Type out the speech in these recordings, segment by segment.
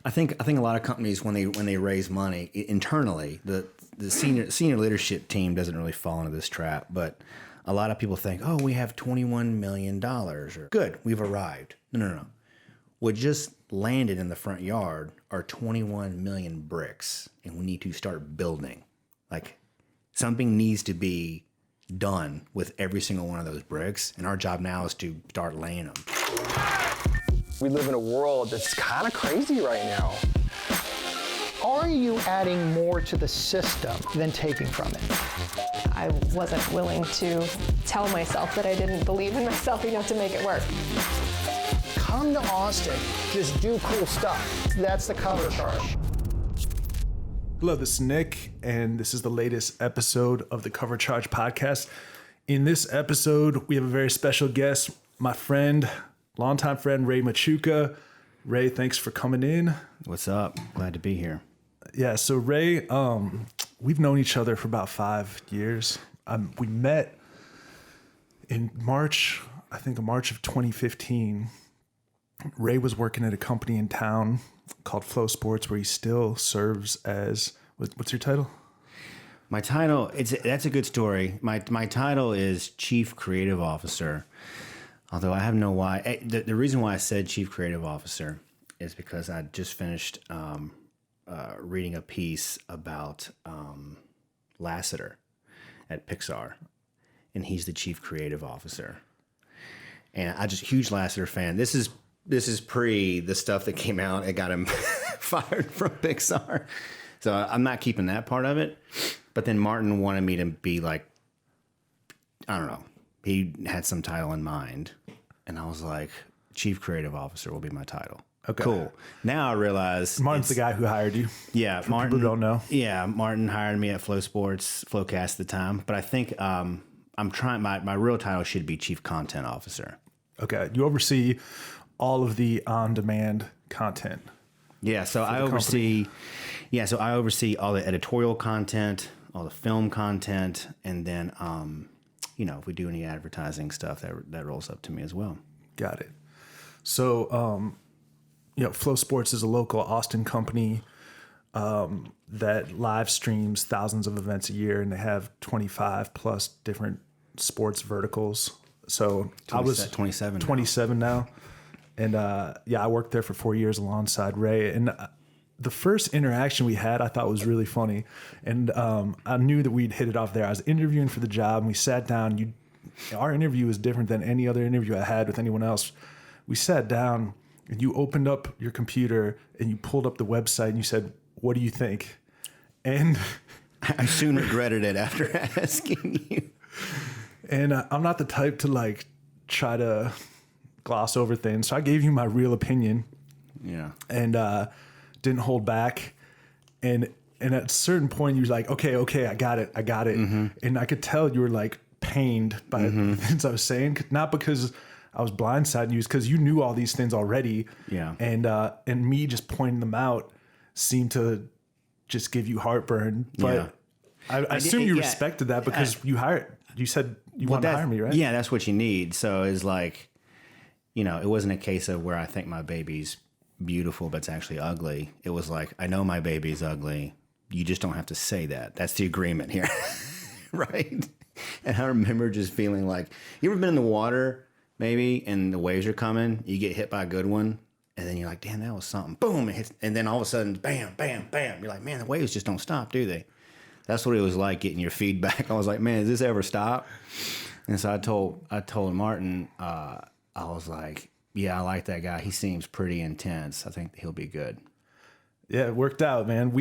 I think a lot of companies when they raise money internally, the senior leadership team doesn't really fall into this trap, but a lot of people think, oh, we have $21 million, or good, we've arrived. No. What just landed in the front yard are 21 million bricks, and we need to start building. Like, something needs to be done with every single one of those bricks, and our job now is to start laying them. We live in a world that's kind of crazy right now. Are you adding more to the system than taking from it? I wasn't willing to tell myself that I didn't believe in myself enough to make it work. Come to Austin, just do cool stuff. That's the cover charge. Hello, this is Nick, and this is the latest episode of the Cover Charge podcast. In this episode, we have a very special guest, my friend, longtime friend, Ray Machuca. Ray, thanks for coming in. What's up? Glad to be here. Yeah, so Ray, we've known each other for about 5 years. We met in March, I think March of 2015. Ray was working at a company in town called FloSports, where he still serves as, what's your title? My title, that's a good story. My title is Chief Creative Officer. Although I have no why. The reason why I said Chief Creative Officer is because I just finished reading a piece about Lasseter at Pixar, and he's the Chief Creative Officer. And I just huge Lasseter fan. This is pre the stuff that came out and got him fired from Pixar. So I'm not keeping that part of it. But then Martin wanted me to be like, I don't know. He had some title in mind, and I was like, Chief Creative Officer will be my title. Okay. Cool. Now I realize Martin's the guy who hired you. Yeah, For Martin. People who don't know. Yeah, Martin hired me at FloSports, FloCast at the time. But I think I'm trying. My real title should be Chief Content Officer. Okay, you oversee all of the on-demand content. Yeah, so I oversee. Yeah, so I oversee all the editorial content, all the film content, and then if we do any advertising stuff, that rolls up to me as well. Got it. So, FloSports is a local Austin company that live streams thousands of events a year, and they have 25 plus different sports verticals. So I was 27 now. And I worked there for 4 years alongside Ray. And the first interaction we had, I thought was really funny. And I knew that we'd hit it off there. I was interviewing for the job, and we sat down. Our interview was different than any other interview I had with anyone else. We sat down, and you opened up your computer, and you pulled up the website, and you said, "What do you think?" And I soon regretted it after asking you. And I'm not the type to try to gloss over things. So I gave you my real opinion. Yeah. And didn't hold back. And at a certain point you were like, okay, I got it. Mm-hmm. And I could tell you were pained by the things I was saying. Not because I was blindsiding you, it's because you knew all these things already. Yeah. And me just pointing them out seemed to just give you heartburn. But yeah. I assume you respected that because you said you wanted to hire me, right? Yeah, that's what you need. So it's it wasn't a case of where I think my baby's beautiful, but it's actually ugly. It was like, I know my baby's ugly. You just don't have to say that. That's the agreement here. Right? And I remember just feeling like, you ever been in the water maybe and the waves are coming, you get hit by a good one, and then you're like, damn, that was something. Boom, it hits, and then all of a sudden, bam, bam, bam. You're like, man, the waves just don't stop, do they? That's what it was like getting your feedback. I was like, man, does this ever stop? And so I told Martin, I was like, yeah, I like that guy. He seems pretty intense. I think he'll be good. Yeah, it worked out, man.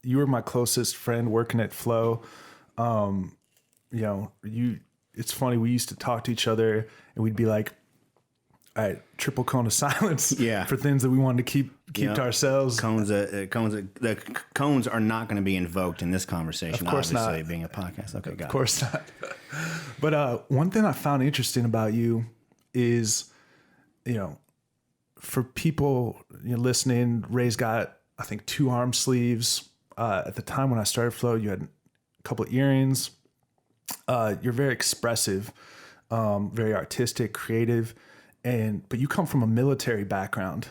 You were my closest friend working at Flo. It's funny. We used to talk to each other, and we'd be like, all right, triple cone of silence. Yeah. For things that we wanted to keep to ourselves. The cones are not going to be invoked in this conversation. Of course obviously, not. Being a podcast. Okay, got it. Of course not. But one thing I found interesting about you is, for people listening, Ray's got, I think, 2 arm sleeves. At the time when I started Flo, you had a couple of earrings. You're very expressive, very artistic, creative, but you come from a military background,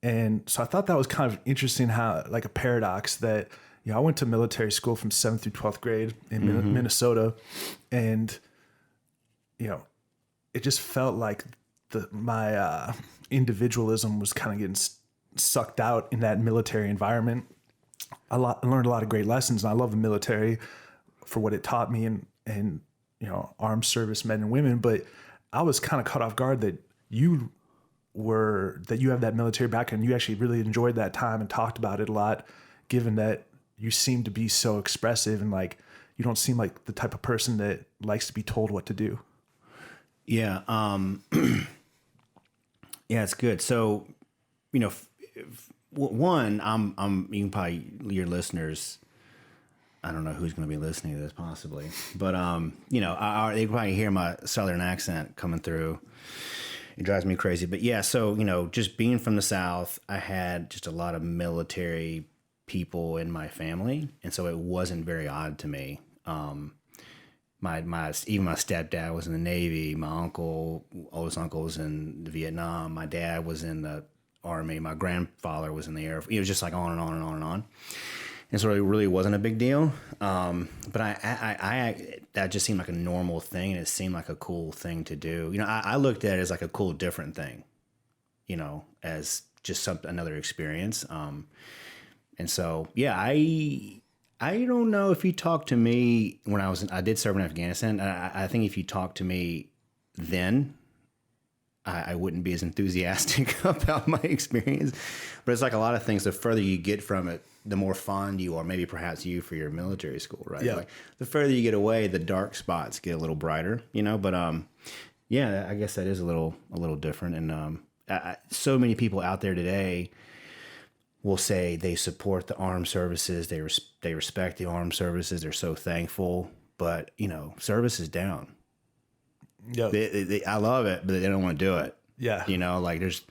And so I thought that was kind of interesting, how like a paradox that, you know, I went to military school from 7th through 12th grade in Minnesota, and, you know, it just felt like my individualism was kind of getting sucked out in that military environment. I learned a lot of great lessons, and I love the military for what it taught me, and you know, armed service men and women. But I was kind of caught off guard that you have that military background. You actually really enjoyed that time and talked about it a lot, given that you seem to be so expressive, and like, you don't seem like the type of person that likes to be told what to do. Yeah. Yeah, it's good. So, you know, one, you can probably, your listeners, I don't know who's going to be listening to this possibly, but, you know, they probably hear my Southern accent coming through. It drives me crazy. But yeah, so, you know, just being from the South, I had just a lot of military people in my family. And so it wasn't very odd to me. Even my stepdad was in the Navy. My oldest uncle was in Vietnam. My dad was in the Army. My grandfather was in the Air Force. It was just like on and on and on and on. And so it really wasn't a big deal. But I that just seemed like a normal thing, and it seemed like a cool thing to do. You know, I looked at it as like a cool, different thing, you know, as just another experience. And so, yeah, I don't know if you talked to me when I did serve in Afghanistan. I think if you talked to me then, I wouldn't be as enthusiastic about my experience. But it's like a lot of things, the further you get from it, the more fond you are, maybe perhaps you for your military school, right? Yeah. Like the further you get away, the dark spots get a little brighter, you know? But yeah, I guess that is a little different. And so many people out there today will say they support the armed services. They respect the armed services. They're so thankful. But, you know, service is down. Yeah. I love it, but they don't want to do it. Yeah. You know, like there's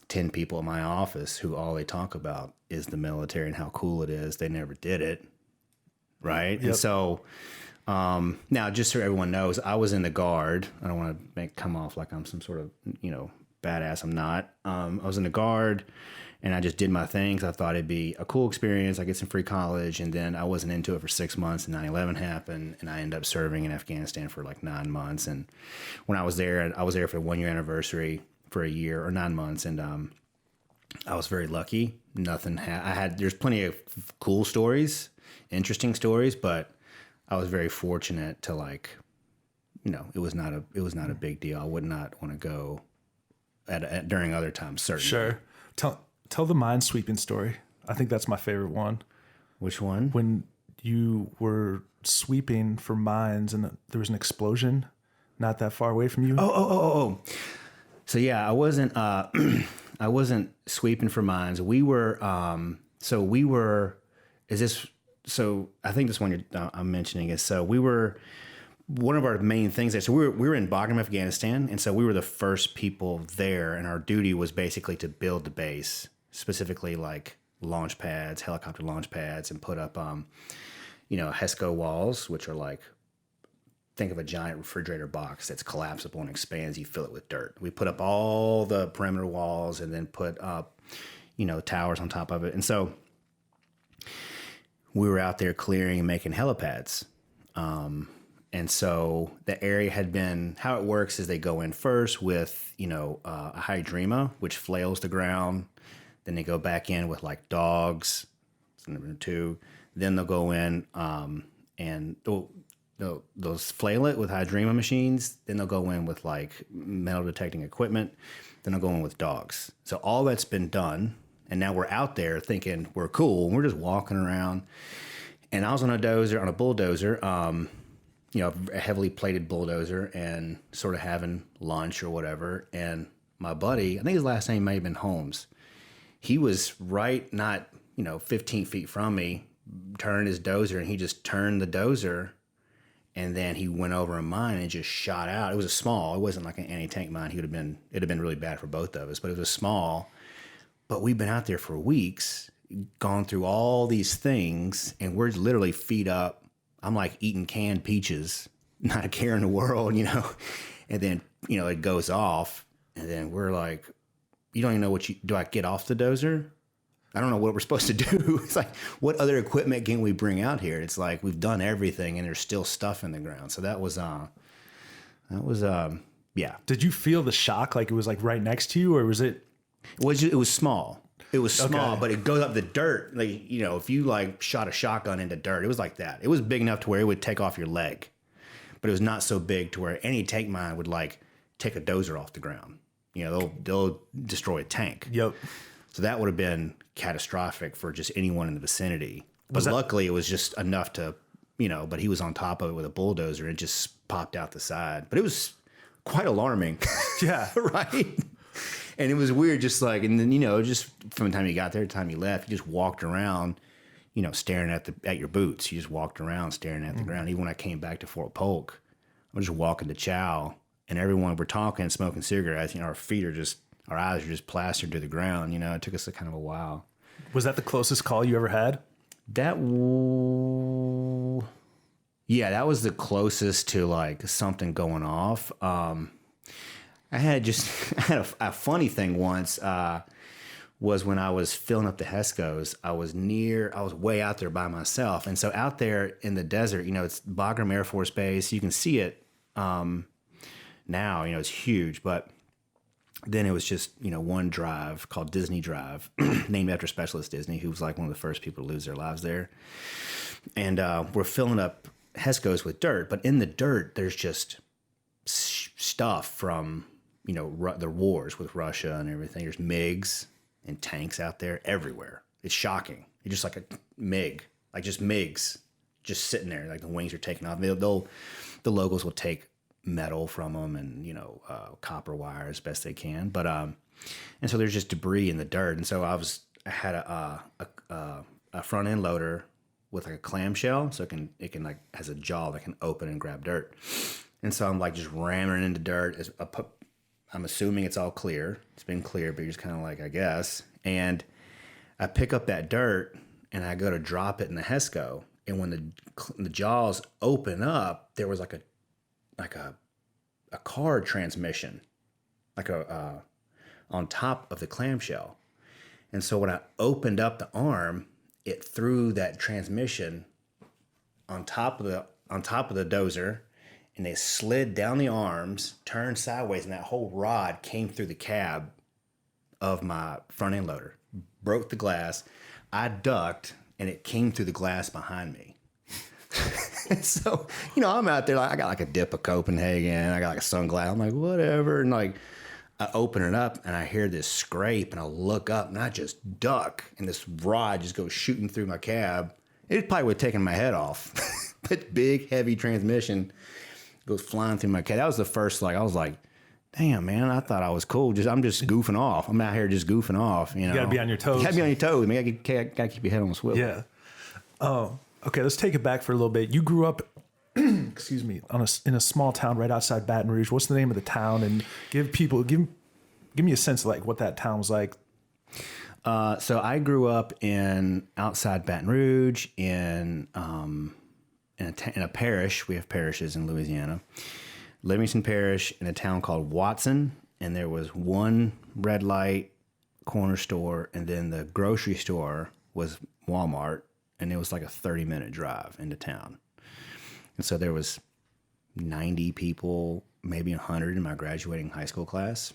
10 people in my office who all they talk about is the military and how cool it is. They never did it. Right. Yep. And so now, just so everyone knows, I was in the Guard. I don't want to come off like I'm some sort of, you know, badass. I'm not. I was in the Guard, and I just did my things. I thought it'd be a cool experience. I get some free college, and then I wasn't into it for 6 months, and 9/11 happened, and I ended up serving in Afghanistan for like 9 months. And when I was there for the 1 year anniversary for a year or 9 months, and I was very lucky. There's plenty of cool stories, interesting stories, but I was very fortunate to, like, you know, it was not a big deal. I would not want to go during other times, certainly. Sure. Tell the minesweeping story. I think that's my favorite one. Which one? When you were sweeping for mines and there was an explosion not that far away from you. Oh. So yeah, I wasn't I wasn't sweeping for mines. I think this one I'm mentioning is, so we were, one of our main things there. So we were in Bagram, Afghanistan. And so we were the first people there, and our duty was basically to build the base, specifically like launch pads, helicopter launch pads, and put up, HESCO walls, which are like, think of a giant refrigerator box that's collapsible and expands. You fill it with dirt. We put up all the perimeter walls and then put up, towers on top of it. And so we were out there clearing and making helipads. And so the area had been, how it works is they go in first with, a hydrema, which flails the ground. Then they go back in with like dogs. That's number 2. Then they'll go in and they'll flail it with hydrema machines. Then they'll go in with like metal detecting equipment. Then they'll go in with dogs. So all that's been done. And now we're out there thinking we're cool. We're just walking around. And I was on a bulldozer, a heavily plated bulldozer, and sort of having lunch or whatever. And my buddy, I think his last name may have been Holmes. He was not 15 feet from me, turning his dozer, and he just turned the dozer. And then he went over a mine and just shot out. It wasn't like an anti-tank mine. It'd have been really bad for both of us, but it was small. But we've been out there for weeks, gone through all these things, and we're literally feet up. I'm like eating canned peaches, not a care in the world, And then, it goes off, and then we're like, you don't even know do I get off the dozer? I don't know what we're supposed to do. It's like, what other equipment can we bring out here? It's like, we've done everything and there's still stuff in the ground. So that was, yeah. Did you feel the shock? Like it was like right next to you, or was it? It was small. It was small, but it goes up the dirt. Like, you know, if you like shot a shotgun into dirt, it was like that. It was big enough to where it would take off your leg, but it was not so big to where any tank mine would like take a dozer off the ground. You know, they'll destroy a tank. Yep. So that would have been catastrophic for just anyone in the vicinity. But luckily it was just enough to, you know, but he was on top of it with a bulldozer and it just popped out the side. But it was quite alarming. Yeah. Right. And it was weird, just like, and then, you know, just from the time you got there to the time you left, you just walked around, you know, staring at your boots. You just walked around staring at the ground. Even when I came back to Fort Polk, I was just walking to chow and everyone were talking, smoking cigarettes, you know, our eyes are just plastered to the ground. You know, it took us kind of a while. Was that the closest call you ever had? Yeah, that was the closest to like something going off. I had a funny thing once, was when I was filling up the HESCOs, I was way out there by myself. And so out there in the desert, you know, it's Bagram Air Force Base. You can see it now, you know, it's huge, but then it was just, you know, one drive called Disney Drive, named after Specialist Disney, who was like one of the first people to lose their lives there. And we're filling up HESCOs with dirt, but in the dirt, there's just stuff from, you know, the wars with Russia and everything. There's MiGs and tanks out there everywhere. It's shocking. You're just like a MiG, like just MiGs, just sitting there, like the wings are taking off. The logos will take metal from them and, you know, copper wire as best they can. But, and so there's just debris in the dirt. And so I had a front end loader with like a clamshell. So it can like, has a jaw that can open and grab dirt. And so I'm like just ramming into dirt. I'm assuming it's all clear. It's been clear, but you're just kind of like, I guess. And I pick up that dirt and I go to drop it in the HESCO. And when the jaws open up, there was like a card transmission, like on top of the clamshell. And so when I opened up the arm, it threw that transmission on top of the dozer, and they slid down the arms, turned sideways, and that whole rod came through the cab of my front end loader, broke the glass. I ducked, and it came through the glass behind me. So, you know, I'm out there, like, I got like a dip of Copenhagen, I got like a sunglass, I'm like, whatever. And like, I open it up and I hear this scrape and I look up and I just duck and this rod just goes shooting through my cab. It probably would have taken my head off. That big, heavy transmission goes flying through my cab. That was the first, like, I was like, damn, man, I thought I was cool. I'm just goofing off. I'm out here just goofing off, you know. You gotta be on your toes. You gotta be on your toes. Man, you gotta keep your head on the swivel. Yeah. Oh, okay. Let's take it back for a little bit. You grew up, excuse me, in a small town right outside Baton Rouge. What's the name of the town? And give me a sense of like what that town was like. So I grew up outside Baton Rouge in a parish. We have parishes in Louisiana. Livingston Parish, in a town called Watson, and there was one red light corner store, and then the grocery store was Walmart, and it was like a 30-minute drive into town. And so there was 90 people, maybe 100 in my graduating high school class.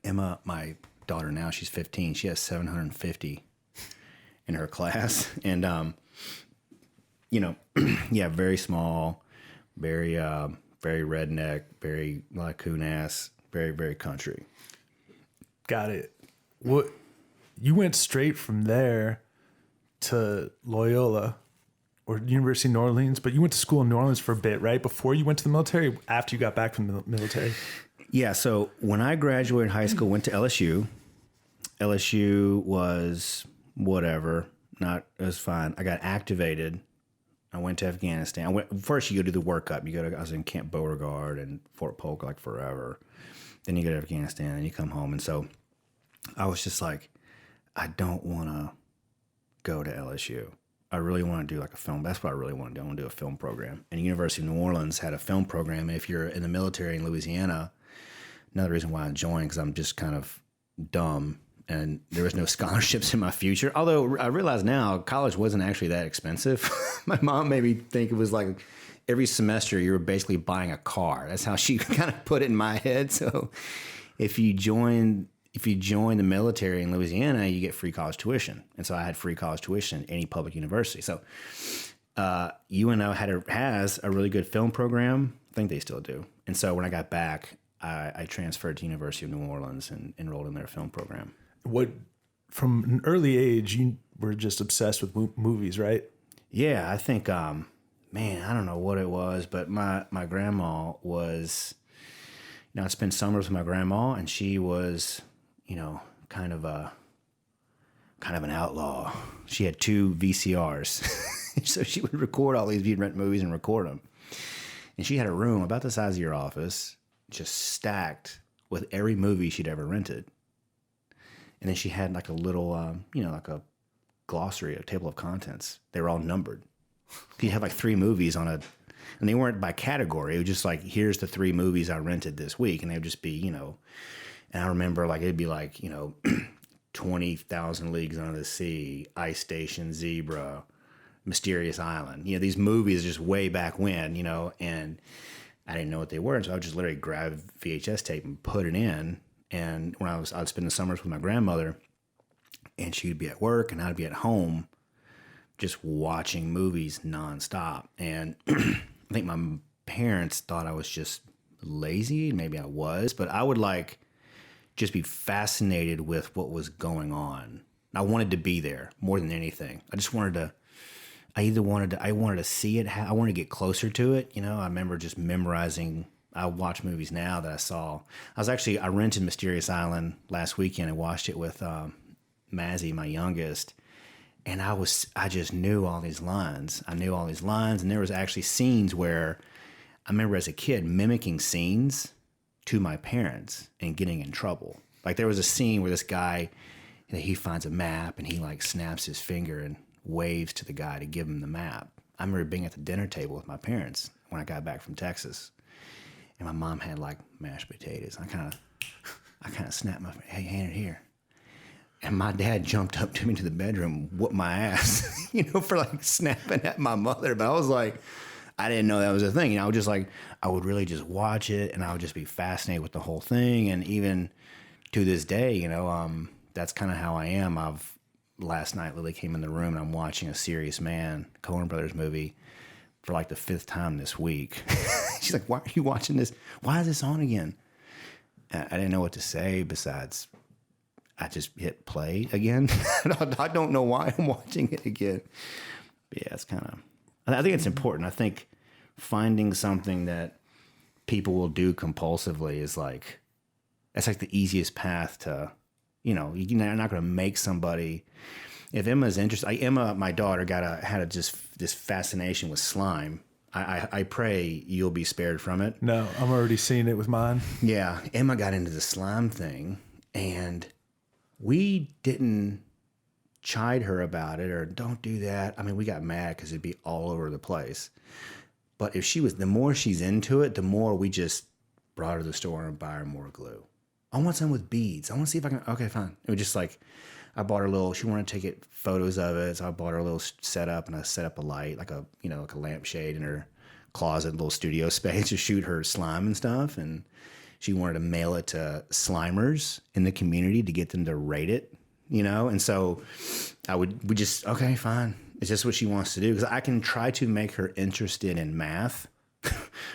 Emma, my daughter now, she's 15. She has 750 in her class. And, you know, yeah, very small, very redneck, very like coon ass, very, very country. Got it. What, you went straight from there to Loyola or University of New Orleans, but you went to school in New Orleans for a bit, right? Before you went to the military, after you got back from the military? Yeah, so when I graduated high school, went to LSU. LSU was whatever. It was fine. I got activated. I went to Afghanistan. First, you go do the workup. I was in Camp Beauregard and Fort Polk like forever. Then you go to Afghanistan and you come home. And so I was just like, I don't want to go to LSU. I really want to do like a film. That's what I really want to do. I want to do a film program. And the University of New Orleans had a film program. And if you're in the military in Louisiana, another reason why I joined, because I'm just kind of dumb and there was no scholarships in my future. Although I realize now college wasn't actually that expensive. My mom made me think it was like every semester you were basically buying a car. That's how she kind of put it in my head. So if you join the military in Louisiana, you get free college tuition. And so I had free college tuition at any public university. So UNO has a really good film program. I think they still do. And so when I got back, I transferred to University of New Orleans and enrolled in their film program. From an early age, you were just obsessed with movies, right? Yeah, I think, man, I don't know what it was, but my grandma was, I'd spend summers with my grandma, and she was, kind of an outlaw. She had 2 VCRs, so she would record all these. We'd rent movies and record them. And she had a room about the size of your office, just stacked with every movie she'd ever rented. And then she had like a little, like a glossary, a table of contents. They were all numbered. You'd have like 3 movies and they weren't by category. It was just like, here's the 3 movies I rented this week. And they would just be, and I remember like, it'd be like, 20,000 Leagues Under the Sea, Ice Station, Zebra, Mysterious Island. These movies just way back when, and I didn't know what they were. And so I would just literally grab VHS tape and put it in. And when I'd spend the summers with my grandmother, and she'd be at work and I'd be at home just watching movies nonstop. And I think my parents thought I was just lazy. Maybe I was, but I would just be fascinated with what was going on. I wanted to be there more than anything. I just wanted to, I wanted to see it. I wanted to get closer to it. I remember just memorizing. I watch movies now that I saw. I rented Mysterious Island last weekend and watched it with Mazzy, my youngest. And I just knew all these lines. And there was actually scenes where I remember as a kid mimicking scenes to my parents and getting in trouble. Like there was a scene where this guy, he finds a map and he snaps his finger and waves to the guy to give him the map. I remember being at the dinner table with my parents when I got back from Texas. And my mom had mashed potatoes. I kind of snapped my finger, hey, hand it here. And my dad jumped up to me to the bedroom, whooped my ass, for snapping at my mother. But I was I didn't know that was a thing. I would just I would really just watch it and I would just be fascinated with the whole thing. And even to this day, that's kind of how I am. Last night, Lily came in the room and I'm watching A Serious Man, Coen Brothers movie for the 5th time this week. She's like, why are you watching this? Why is this on again? I didn't know what to say besides I just hit play again. I don't know why I'm watching it again. But yeah, it's I think it's important. I think finding something that people will do compulsively is that's the easiest path to, you're not going to make somebody. If Emma's interested, Emma, my daughter, had this fascination with slime. I pray you'll be spared from it. No, I'm already seeing it with mine. Yeah, Emma got into the slime thing, and we didn't chide her about it or don't do that. I mean, we got mad because it'd be all over the place. But the more she's into it, the more we just brought her to the store and buy her more glue. I want some with beads. I want to see if I can. Okay, fine. It was just I bought her she wanted to take photos of it. So I bought her a little setup and I set up a light, like a lampshade in her closet, little studio space to shoot her slime and stuff. And she wanted to mail it to Slimers in the community to get them to rate it, And so we just, okay, fine. It's just what she wants to do. Because I can try to make her interested in math,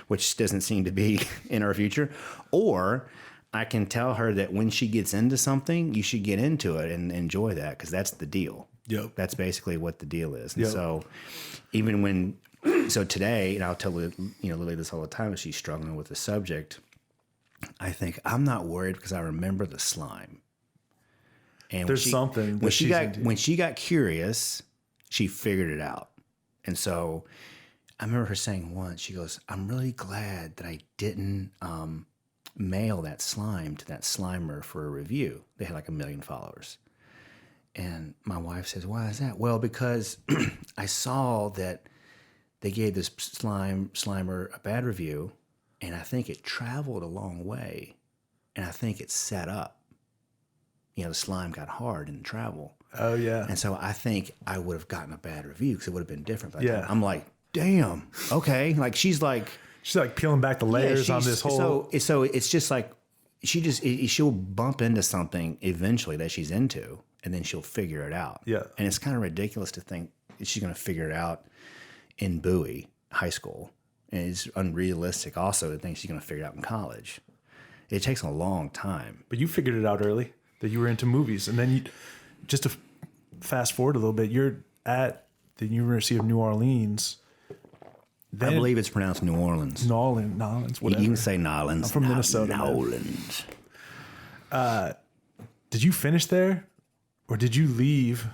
which doesn't seem to be in our future. Or I can tell her that when she gets into something, you should get into it and enjoy that because that's the deal. Yep. That's basically what the deal is. And yep. So today, and I'll tell Lily this all the time, if she's struggling with the subject, I think I'm not worried because I remember the slime. And there's something when she got curious, she figured it out. And so I remember her saying once, she goes, "I'm really glad that I didn't mail that slime to that Slimer for a review." They had 1 million followers. And my wife says, "Why is that?" "Well, because I saw that they gave this Slimer a bad review, and I think it traveled a long way, and I think it's set up. the slime got hard in travel. Oh yeah. And so I think I would have gotten a bad review because it would have been different. But Yeah. I'm like, damn, okay. Like she's like peeling back the layers on this whole. So it's just like she'll bump into something eventually that she's into, and then she'll figure it out. Yeah. And it's kind of ridiculous to think she's going to figure it out in Bowie High School, and it's unrealistic also to think she's going to figure it out in college. It takes a long time. But you figured it out early that you were into movies, and then just to fast forward a little bit, you're at the University of New Orleans. I believe it's pronounced New Orleans. Nolans, whatever. You can say Nolans. I'm from Minnesota. Nolans. Did you finish there, or did you leave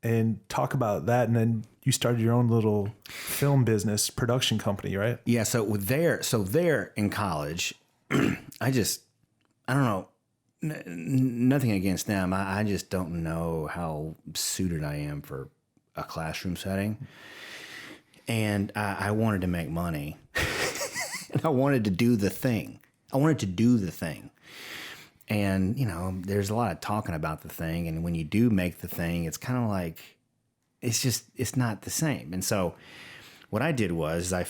and talk about that, and then you started your own little film business production company, right? Yeah. So there in college, I don't know. Nothing against them. I just don't know how suited I am for a classroom setting. And I wanted to make money. And I wanted to do the thing. And, there's a lot of talking about the thing. And when you do make the thing, it's kind of like, it's not the same. And so what I did was I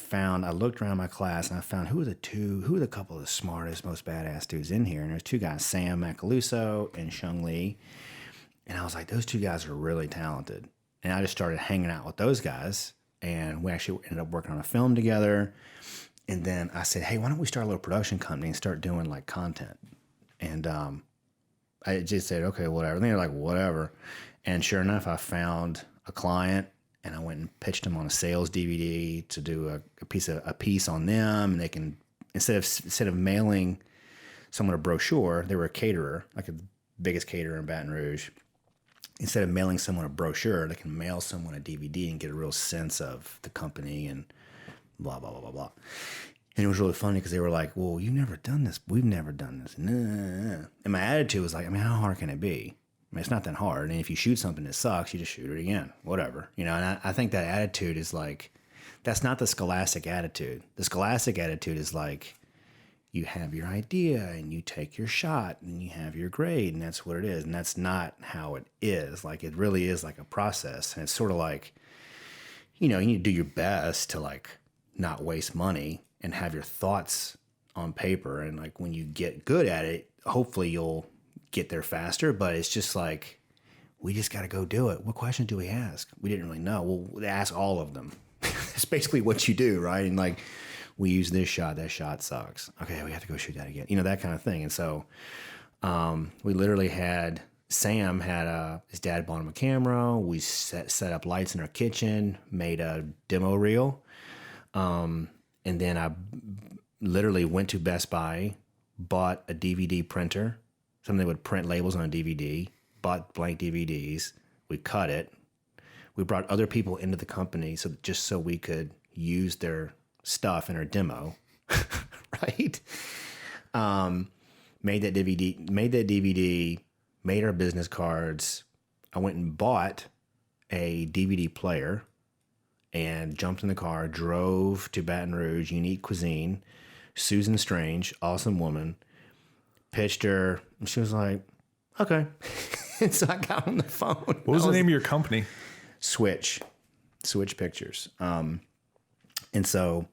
looked around my class and I found who are the couple of the smartest, most badass dudes in here. And there's two guys, Sam Macaluso and Shung Lee. And I was like, those two guys are really talented. And I just started hanging out with those guys. And we actually ended up working on a film together. And then I said, hey, why don't we start a little production company and start doing like content? And I just said, okay, whatever. And they were like, whatever. And sure enough, I found a client and I went and pitched them on a sales DVD to do a piece on them. And they can, instead of mailing someone a brochure, they were a caterer, like the biggest caterer in Baton Rouge. Instead of mailing someone a brochure, they can mail someone a DVD and get a real sense of the company and blah, blah, blah, blah, blah. And it was really funny because they were like, well, you've never done this. We've never done this. And my attitude was like, how hard can it be? It's not that hard. And if you shoot something that sucks, you just shoot it again, whatever. And I think that attitude is like, that's not the scholastic attitude. The scholastic attitude is like, you have your idea and you take your shot and you have your grade and that's what it is. And that's not how it is. Like, it really is like a process. And it's sort of like, you need to do your best to like not waste money and have your thoughts on paper. And like, when you get good at it, hopefully you'll get there faster. But it's just like, we just got to go do it. What questions do we ask? We didn't really know. Well, ask all of them. It's basically what you do, right? And like, we use this shot, that shot sucks. Okay, we have to go shoot that again. That kind of thing. And so we literally Sam had his dad bought him a camera. We set up lights in our kitchen, made a demo reel. And then I literally went to Best Buy, bought a DVD printer, something that would print labels on a DVD, bought blank DVDs. We cut it. We brought other people into the company so we could use their stuff in our demo, right? Made that DVD, made our business cards. I went and bought a DVD player and jumped in the car, drove to Baton Rouge, Unique Cuisine, Susan Strange, awesome woman, pitched her, and she was like, okay. And so I got on the phone. What was the name of your company? Switch Pictures. And so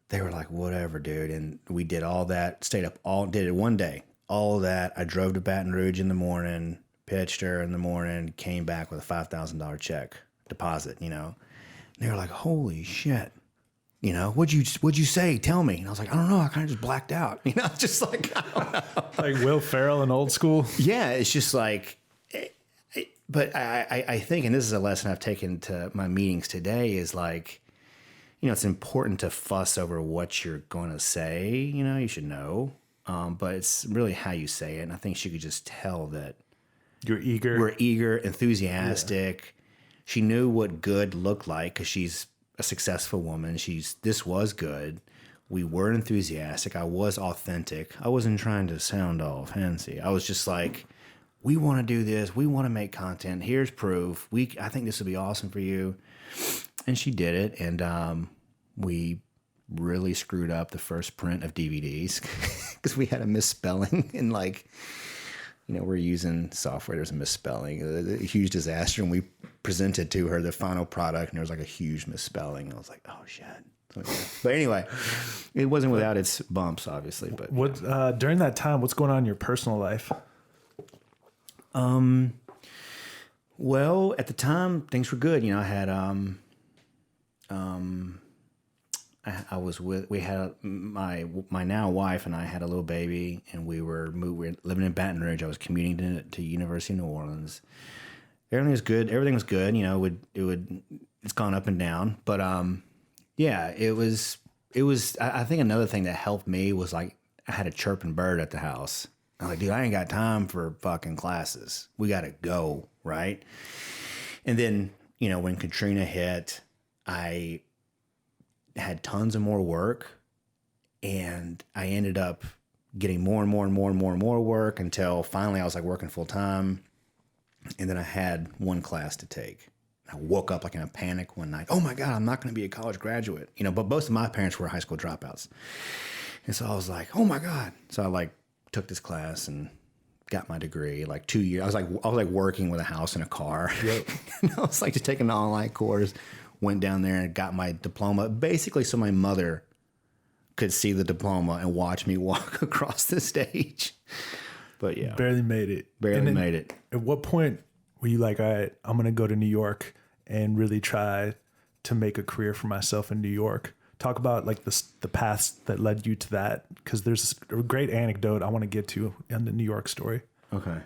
they were like, whatever, dude. And we did all that, did it one day. All that. I drove to Baton Rouge in the morning, pitched her in the morning, came back with a $5,000 check deposit, And they were like, holy shit. What'd you say? Tell me. And I was like, I don't know. I kind of just blacked out. Just like, I don't know. Like Will Ferrell in Old School? Yeah, it's just like, but I think, and this is a lesson I've taken to my meetings today, is like, it's important to fuss over what you're going to say. You should know. But it's really how you say it. And I think she could just tell that you're eager. We're eager, enthusiastic. Yeah. She knew what good looked like because she's a successful woman. This was good. We were enthusiastic. I was authentic. I wasn't trying to sound all fancy. I was just like, we want to do this. We want to make content. Here's proof. I think this would be awesome for you. And she did it. And we really screwed up the first print of DVDs because we had a misspelling in like we're using software. There's a misspelling, a huge disaster. And we presented to her the final product, and there was like a huge misspelling. I was like, oh shit. But anyway, it wasn't without its bumps, obviously. But what during that time, what's going on in your personal life? Well, at the time, things were good. I had I was we had my now wife and I had a little baby, and we were living in Baton Rouge. I was commuting to University of New Orleans. Everything was good. Everything was good. It's gone up and down, but yeah, it was. I think another thing that helped me was like I had a chirping bird at the house. I'm like, dude, I ain't got time for fucking classes. We got to go, right? And then, when Katrina hit, I had tons of more work, and I ended up getting more and more and more and more and more work until finally I was like working full time. And then I had one class to take. I woke up like in a panic one night. Oh my God, I'm not going to be a college graduate. But both of my parents were high school dropouts. And so I was like, oh my God. So I like took this class and got my degree, like 2 years. I was like working with a house and a car. Yep. And I was like just taking an online course, went down there and got my diploma, basically so my mother could see the diploma and watch me walk across the stage. But yeah. Barely made it. Barely made it. At what point were you like, all right, I'm going to go to New York and really try to make a career for myself in New York? Talk about like the paths that led you to that, because there's a great anecdote I want to get to in the New York story. Okay.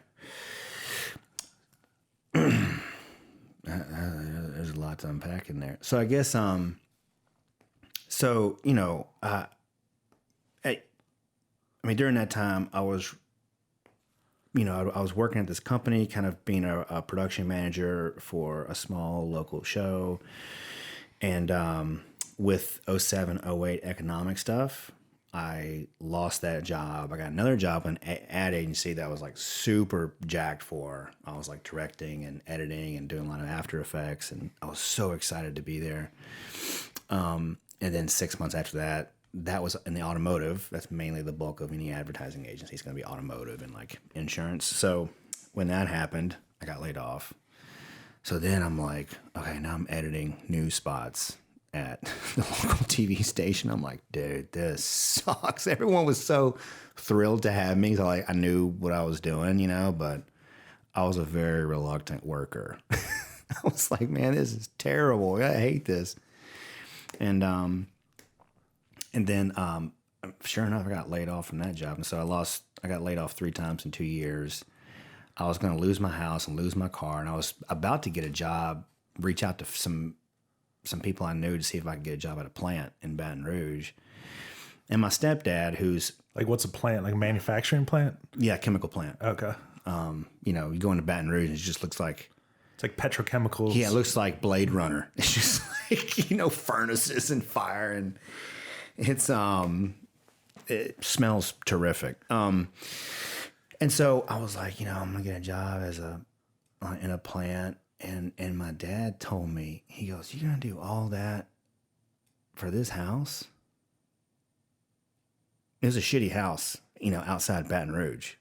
There's a lot to unpack in there. So I guess, I mean, during that time I was, I was working at this company, kind of being a production manager for a small local show. And, with 07, 08 economic stuff, I lost that job. I got another job in an ad agency that I was like super jacked for. I was like directing and editing and doing a lot of After Effects, and I was so excited to be there. And then 6 months after that, that was in the automotive. That's mainly the bulk of any advertising agency. It's going to be automotive and like insurance. So when that happened, I got laid off. So then I'm like, okay, now I'm editing news spots at the local TV station. I'm like, dude, this sucks. Everyone was so thrilled to have me. So like, I knew what I was doing, but I was a very reluctant worker. I was like, man, this is terrible. I hate this. And then sure enough, I got laid off from that job. And so I got laid off 3 times in 2 years. I was going to lose my house and lose my car. And I was about to get a job, reach out to some people I knew to see if I could get a job at a plant in Baton Rouge. And my stepdad, who's like, what's a plant? Like a manufacturing plant? Yeah, chemical plant. Okay. You go into Baton Rouge and it just looks like, it's like petrochemicals. Yeah, it looks like Blade Runner. It's just like, furnaces and fire, and it's it smells terrific. And so I was like, I'm gonna get a job in a plant. And my dad told me, he goes, you're going to do all that for this house? It was a shitty house, outside Baton Rouge.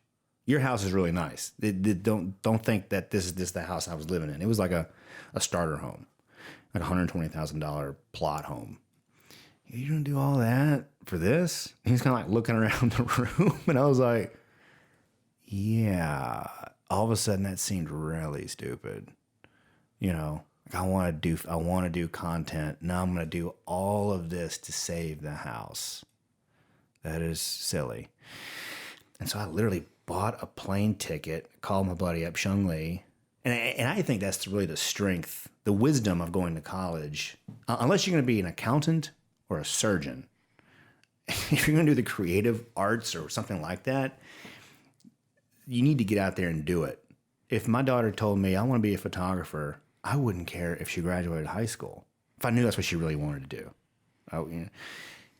Your house is really nice. Don't think that this is the house I was living in. It was like a starter home, like $120,000 plot home. You're going to do all that for this? And he's kind of like looking around the room. And I was like, yeah. All of a sudden that seemed really stupid. I want to do content. Now I'm going to do all of this to save the house. That is silly. And so I literally bought a plane ticket, called my buddy up, Shung Lee. And I think that's really the strength, the wisdom of going to college. Unless you're going to be an accountant or a surgeon. If you're going to do the creative arts or something like that, you need to get out there and do it. If my daughter told me I want to be a photographer, I wouldn't care if she graduated high school. If I knew that's what she really wanted to do.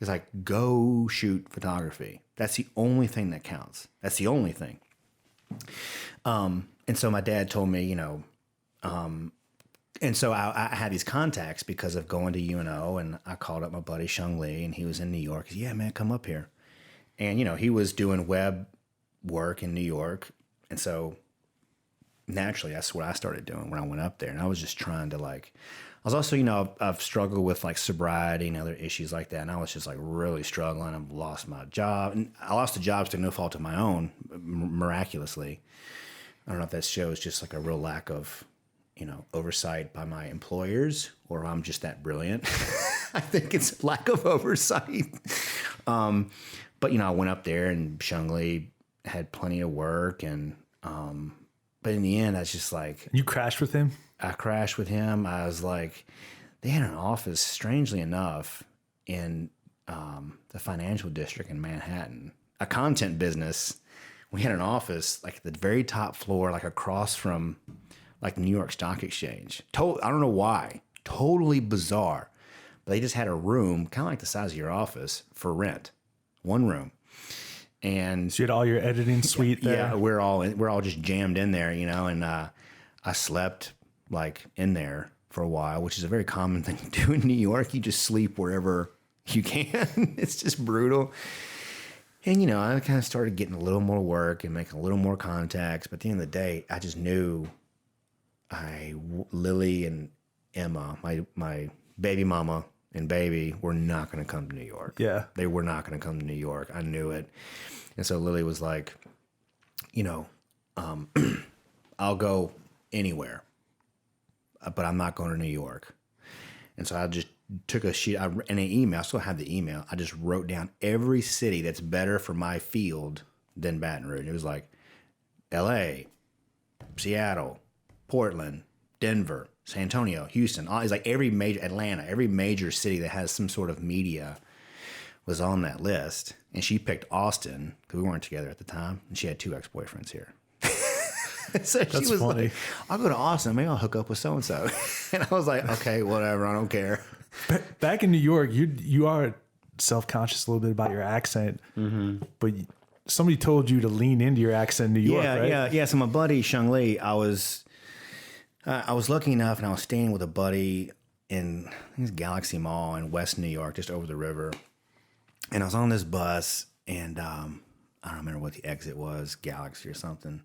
It's like, go shoot photography. That's the only thing that counts. That's the only thing. And so my dad told me, and so I had these contacts because of going to UNO, and I called up my buddy Shung Lee, and he was in New York. He said, yeah, man, come up here. And, he was doing web work in New York. And so naturally, that's what I started doing when I went up there. And I was just trying to I was also, I've struggled with like sobriety and other issues like that. And I was just like really struggling. I've lost my job. And I lost the jobs through no fault of my own, miraculously. I don't know if that shows just like a real lack of, oversight by my employers, or I'm just that brilliant. I think it's lack of oversight. But, I went up there and Shungli had plenty of work. And, but in the end, I was just like... You crashed with him? I crashed with him. I was like, they had an office, strangely enough, in the financial district in Manhattan, a content business. We had an office like at the very top floor, like across from like the New York Stock Exchange. I don't know why. Totally bizarre. But they just had a room, kind of like the size of your office, for rent. One room. And so you had all your editing suite there? Yeah, we're all just jammed in there, and I slept like in there for a while, which is a very common thing to do in New York. You just sleep wherever you can. It's just brutal. And, I kind of started getting a little more work and making a little more contacts. But at the end of the day, I just knew Lily and Emma, my baby mama and baby, were not going to come to New York. Yeah. They were not going to come to New York. I knew it. And so Lily was like, I'll go anywhere, but I'm not going to New York. And so I just took a sheet and an email. I still have the email. I just wrote down every city that's better for my field than Baton Rouge. It was like L.A., Seattle, Portland, Denver, San Antonio, Houston. It's like Atlanta, every major city that has some sort of media was on that list. And she picked Austin, because we weren't together at the time, and she had 2 ex-boyfriends here. So she was funny. Like, I'll go to Austin, maybe I'll hook up with so-and-so. And I was like, okay, whatever, I don't care. Back in New York, you are self-conscious a little bit about your accent, but somebody told you to lean into your accent in New York, right? Yeah. So my buddy, Shungli, I was lucky enough, and I was staying with a buddy in, I think it's Galaxy Mall in West New York, just over the river. And I was on this bus, and I don't remember what the exit was, Galaxy or something.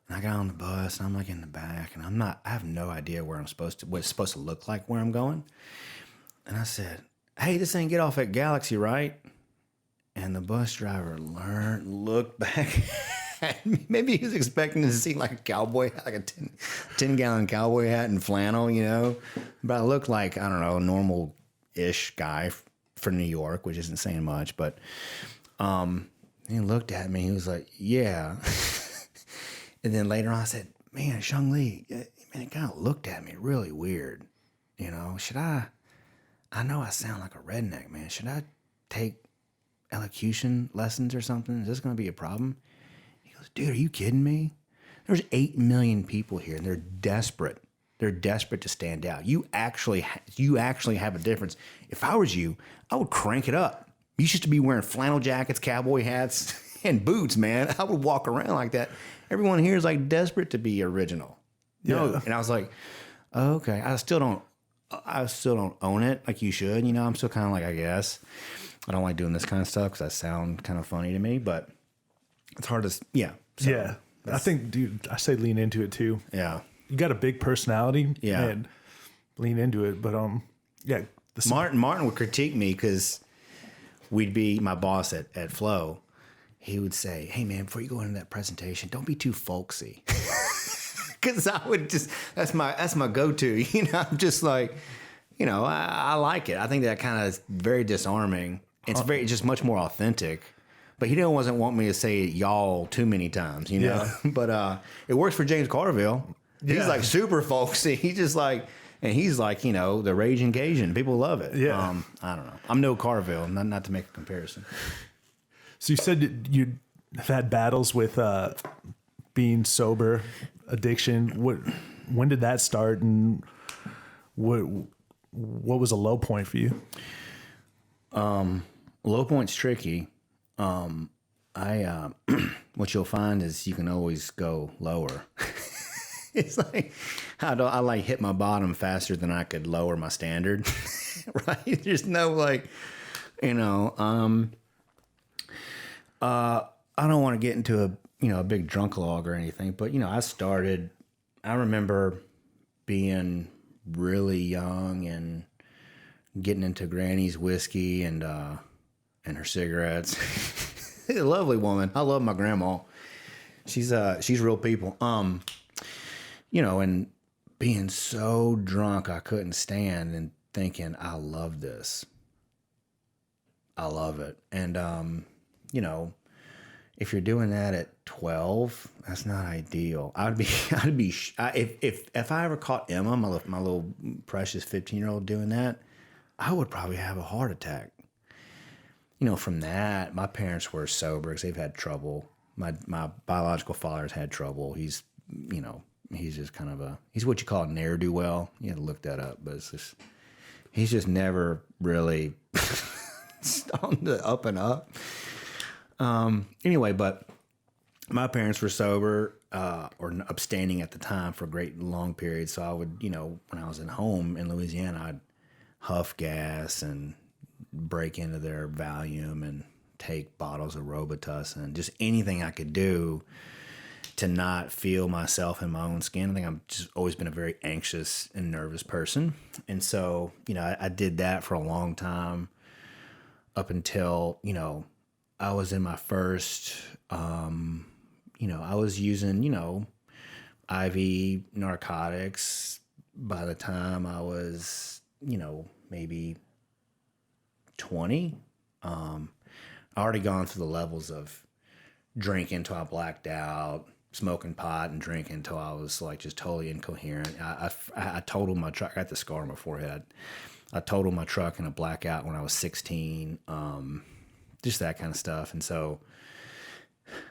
And I got on the bus, and I'm like in the back, and I have no idea what it's supposed to look like where I'm going. And I said, hey, this ain't get off at Galaxy, right? And the bus driver looked back at me. Maybe he was expecting to see like a cowboy hat, like a 10-gallon cowboy hat and flannel, But I looked like, I don't know, a normal-ish guy for New York, which isn't saying much. But he looked at me. He was like, yeah. And then later on I said, man, Shungli, man, it kind of looked at me really weird. Should I know I sound like a redneck, man. Should I take elocution lessons or something? Is this going to be a problem? He goes, dude, are you kidding me? There's 8 million people here, and they're desperate. They're desperate to stand out. You actually have a difference. If I was you, I would crank it up. You used to be wearing flannel jackets, cowboy hats, and boots, man. I would walk around like that. Everyone here is like desperate to be original. No, and I was like, oh, okay. I still don't own it like you should. I'm still kind of like, I guess. I don't like doing this kind of stuff because I sound kind of funny to me, but it's hard to, yeah. So I think, dude, I say lean into it too. Yeah. You got a big personality. Yeah. And lean into it. But, yeah. Martin would critique me because we'd be, my boss at Flo, he would say, hey, man, before you go into that presentation, don't be too folksy. Because I would just, that's my go-to. I'm just like, I like it. I think that kind of is very disarming. It's just much more authentic. But he wasn't want me to say y'all too many times, Yeah. But it works for James Carville. He's like super folksy. He's just like, and he's like, the raging Cajun. People love it. Yeah. I don't know. I'm no Carville, not to make a comparison. So you said you have had battles with being sober, addiction. When did that start, and what was a low point for you? Low point's tricky. What you'll find is you can always go lower. It's like I like hit my bottom faster than I could lower my standard. Right? There's no I don't want to get into a big drunk log or anything, but, I remember being really young and getting into Granny's whiskey and her cigarettes. A lovely woman. I love my grandma. She's real people. And being so drunk I couldn't stand and thinking, I love this. I love it. And, if you're doing that at 12, that's not ideal. If I ever caught Emma, my little precious 15-year-old doing that, I would probably have a heart attack. From that, my parents were sober because they've had trouble. My biological father's had trouble. He's just kind of he's what you call a ne'er-do-well. You have to look that up, but he's just never really on the up and up. Anyway, but my parents were sober, or abstaining at the time for a great long period. So I would, when I was at home in Louisiana, I'd huff gas and break into their Valium and take bottles of Robitussin, just anything I could do to not feel myself in my own skin. I think I've just always been a very anxious and nervous person. And so, I did that for a long time up until, I was in my first, I was using, IV narcotics by the time I was, maybe 20. I already gone through the levels of drinking until I blacked out, smoking pot and drinking until I was like just totally incoherent. I totaled my truck. I got the scar on my forehead. I totaled my truck in a blackout when I was 16. Just that kind of stuff. And so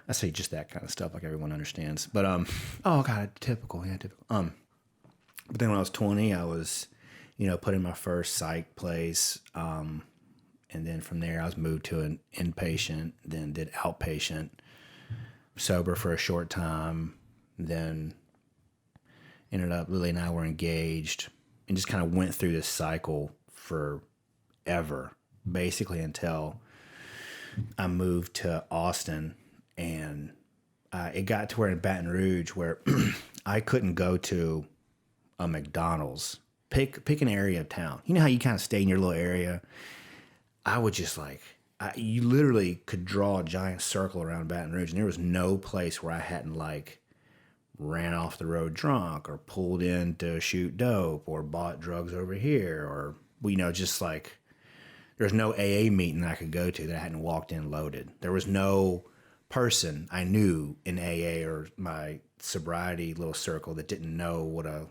I say just that kind of stuff like everyone understands. But oh God, typical. Yeah, typical. But then when I was 20, I was, put in my first psych place. And then from there I was moved to an inpatient, then did outpatient, sober for a short time, then ended up Lily and I were engaged and just kind of went through this cycle forever, basically until I moved to Austin, and it got to where in Baton Rouge where I couldn't go to a McDonald's. Pick an area of town. You know how you kind of stay in your little area? I would just you literally could draw a giant circle around Baton Rouge, and there was no place where I hadn't ran off the road drunk or pulled in to shoot dope or bought drugs over here or, just there's no AA meeting I could go to that I hadn't walked in loaded. There was no person I knew in AA or my sobriety little circle that didn't know what a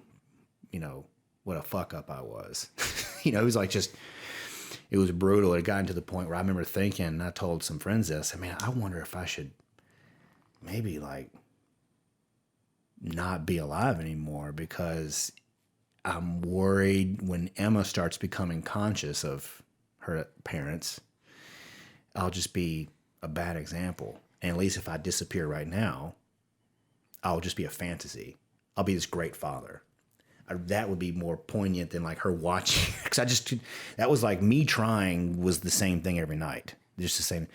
fuck up I was. It was it was brutal. It gotten to the point where I remember thinking, and I told some friends this, I wonder if I should maybe not be alive anymore, because I'm worried when Emma starts becoming conscious of her parents, I'll just be a bad example. And at least if I disappear right now, I'll just be a fantasy. I'll be this great father. That would be more poignant than her watching. Because that was me trying was the same thing every night. Just the same.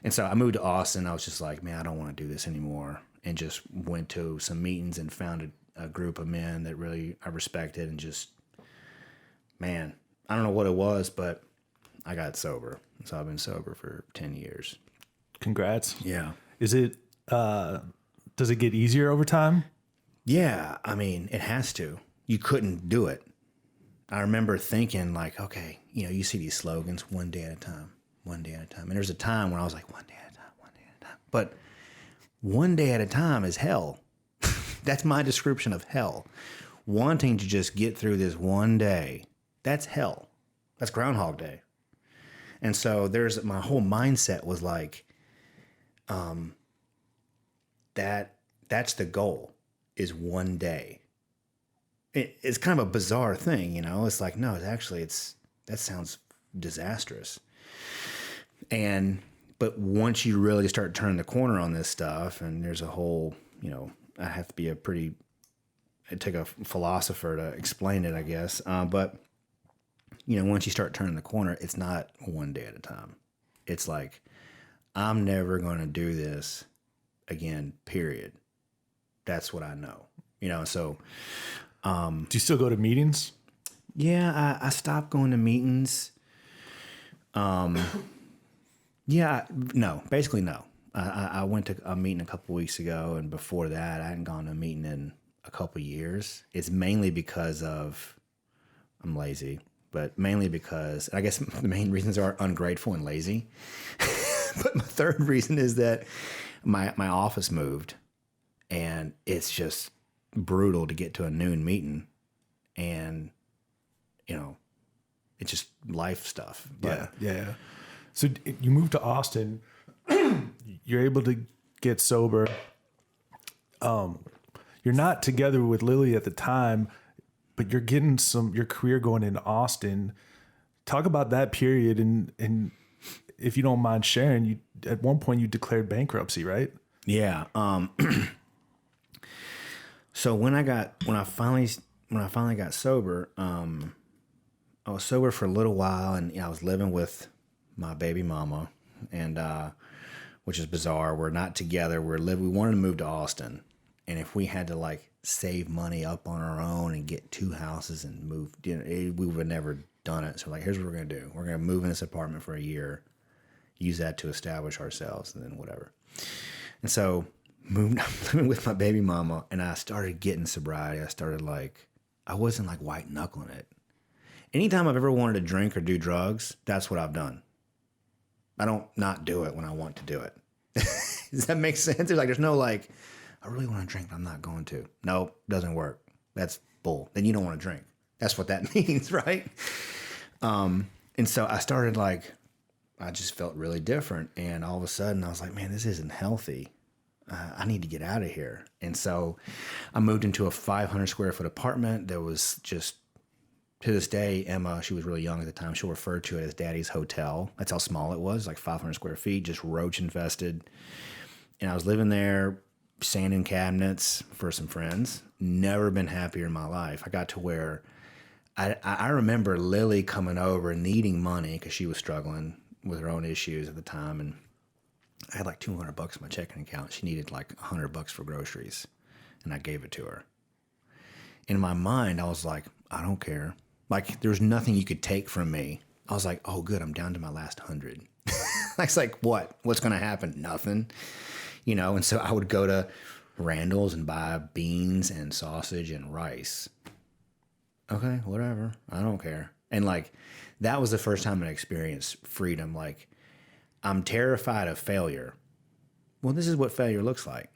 And so I moved to Austin. I was just man, I don't want to do this anymore. And just went to some meetings and found a group of men that really I respected, and just, man, I don't know what it was, but I got sober. So I've been sober for 10 years. Congrats. Yeah. Is it, does it get easier over time? Yeah. It has to. You couldn't do it. I remember thinking okay, you see these slogans, one day at a time, one day at a time. And there's a time when I was one day at a time, one day at a time. But one day at a time is hell. That's my description of hell. Wanting to just get through this one day, that's hell. That's Groundhog Day. And so my whole mindset was that's the goal, is one day. It's kind of a bizarre thing, It's no, that sounds disastrous. But once you really start turning the corner on this stuff, and there's a whole, I have to be it'd take a philosopher to explain it, I guess. But once you start turning the corner, it's not one day at a time. It's I'm never going to do this again, period. That's what I know, so. Do you still go to meetings? Yeah, I stopped going to meetings. Basically no. I went to a meeting a couple weeks ago, and before that, I hadn't gone to a meeting in a couple years. It's mainly because I'm lazy, but mainly because I guess the main reasons are ungrateful and lazy. But my third reason is that my office moved, and it's just brutal to get to a noon meeting, and it's just life stuff. But Yeah. So you moved to Austin. You're able to get sober. You're not together with Lily at the time, but you're getting your career going in Austin. Talk about that period, and if you don't mind sharing, you at one point you declared bankruptcy, right? Yeah. So when I finally got sober, I was sober for a little while, and I was living with my baby mama, and which is bizarre. We're not together. We wanted to move to Austin, and if we had to save money up on our own and get 2 houses and move, we would have never done it. So here's what we're gonna do: we're gonna move in this apartment for a year, use that to establish ourselves, and then whatever. And so moved living with my baby mama, and I started getting sobriety. I started I wasn't white knuckling it. Anytime I've ever wanted to drink or do drugs, that's what I've done. I don't not do it when I want to do it. Does that make sense? There's no I really want to drink, but I'm not going to. Nope, doesn't work. That's bull. Then you don't want to drink. That's what that means, right? And so I started I just felt really different. And all of a sudden I was like, man, this isn't healthy. I need to get out of here. And so I moved into a 500 square foot apartment that was just, to this day, Emma, she was really young at the time, she'll refer to it as Daddy's Hotel. That's how small it was, 500 square feet, just roach infested. And I was living there, sanding cabinets for some friends. Never been happier in my life. I got to where I remember Lily coming over needing money because she was struggling with her own issues at the time. And I had $200 in my checking account. She needed $100 for groceries, and I gave it to her. In my mind, I was like, I don't care. There's nothing you could take from me. I was like, oh, good, I'm down to my last 100. It's what? What's going to happen? Nothing. And so I would go to Randall's and buy beans and sausage and rice. Okay, whatever. I don't care. And that was the first time I experienced freedom. I'm terrified of failure. Well, this is what failure looks like.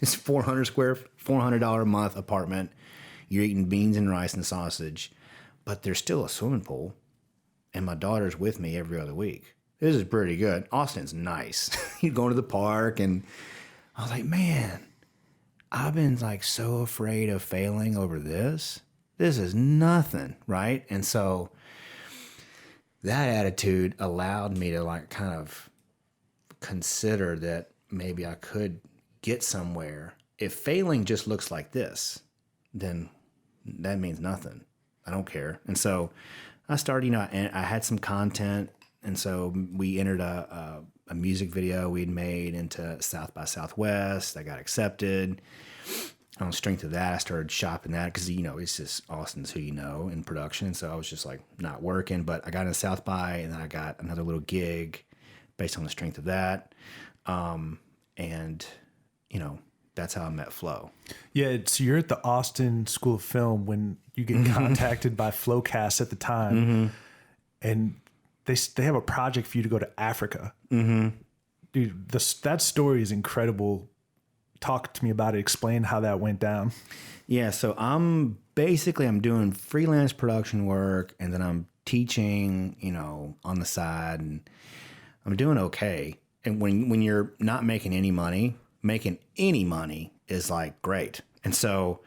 It's $400 a month apartment. You're eating beans and rice and sausage, but there's still a swimming pool, and my daughter's with me every other week. This is pretty good. Austin's nice. You go to the park, and I was like, man, I've been so afraid of failing over this. This is nothing, right? And so that attitude allowed me to kind of consider that maybe I could get somewhere. If failing just looks like this, then that means nothing. I don't care. And so I started, I had some content. And so we entered a music video we'd made into South by Southwest. I got accepted. On the strength of that, I started shopping that because, it's just Austin's who in production. So I was just not working. But I got into South by, and then I got another little gig based on the strength of that. And that's how I met Flo. Yeah, so you're at the Austin School of Film when you get contacted by FloCast at the time, and they have a project for you to go to Africa. Dude, that story is incredible. Talk to me about it. Explain how that went down. Yeah, so I'm doing freelance production work, and then I'm teaching, on the side, and I'm doing okay. And when you're not making any money is great. And so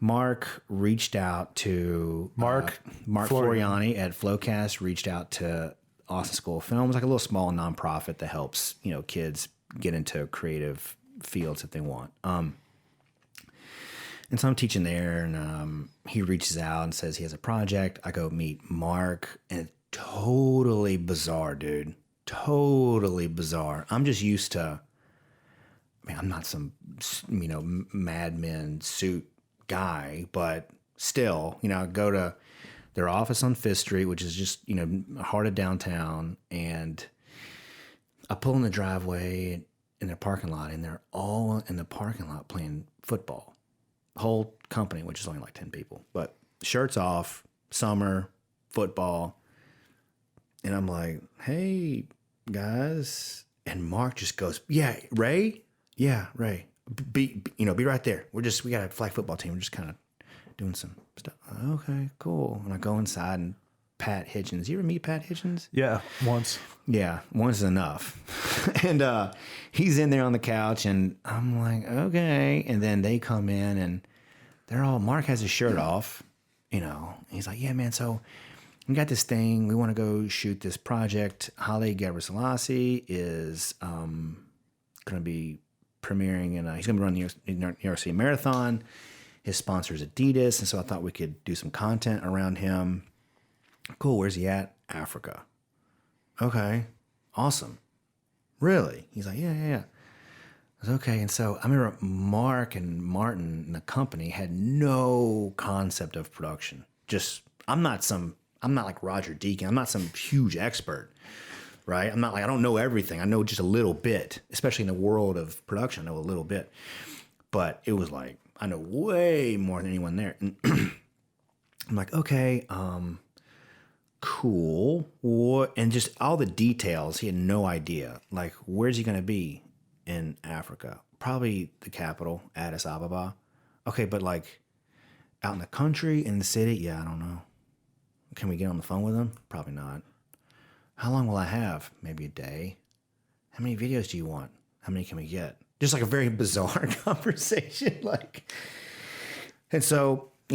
Mark reached out to Mark Floriani at FloCast, reached out to Austin School of Film. It's a little small nonprofit that helps, kids get into creative fields if they want. And so I'm teaching there, and he reaches out and says he has a project. I go meet Mark, and totally bizarre, dude. Totally bizarre. I'm just used to I mean, I'm not some, Mad Men suit guy, but still, I go to their office on Fifth Street, which is just, heart of downtown. And I pull in the driveway in their parking lot, and they're all in the parking lot playing football. Whole company, which is only like 10 people, but shirts off, summer, football. And I'm like, hey, guys. And Mark just goes, yeah, Ray? Yeah, Ray. Be right there. We got a flag football team. We're just kind of doing some stuff. Okay, cool. And I go inside, and Pat Hitchens. You ever meet Pat Hitchens? Yeah, once. Yeah, once is enough. And he's in there on the couch, and I'm like, okay. And then they come in, and Mark has his shirt off, He's like, yeah, man, so we got this thing. We want to go shoot this project. Haile Gebrselassie is going to be premiering, and he's going to be running the New York City Marathon. His sponsor is Adidas, and so I thought we could do some content around him. Cool, where's he at? Africa. Okay, awesome. Really? He's like, yeah. I was okay, and so I remember Mark and Martin and the company had no concept of production. I'm not like Roger Deakin. I'm not some huge expert, right? I'm not like, I don't know everything. I know just a little bit, especially in the world of production. I know a little bit, but it was like, I know way more than anyone there. And I'm like, okay, cool. What? And just all the details, he had no idea. Like, where's he going to be in Africa? Probably the capital, Addis Ababa. Okay, but like out in the country, in the city? Yeah, I don't know. Can we get on the phone with him? Probably not. How long will I have? Maybe a day. How many videos do you want? How many can we get? Just like a very bizarre conversation. And so, I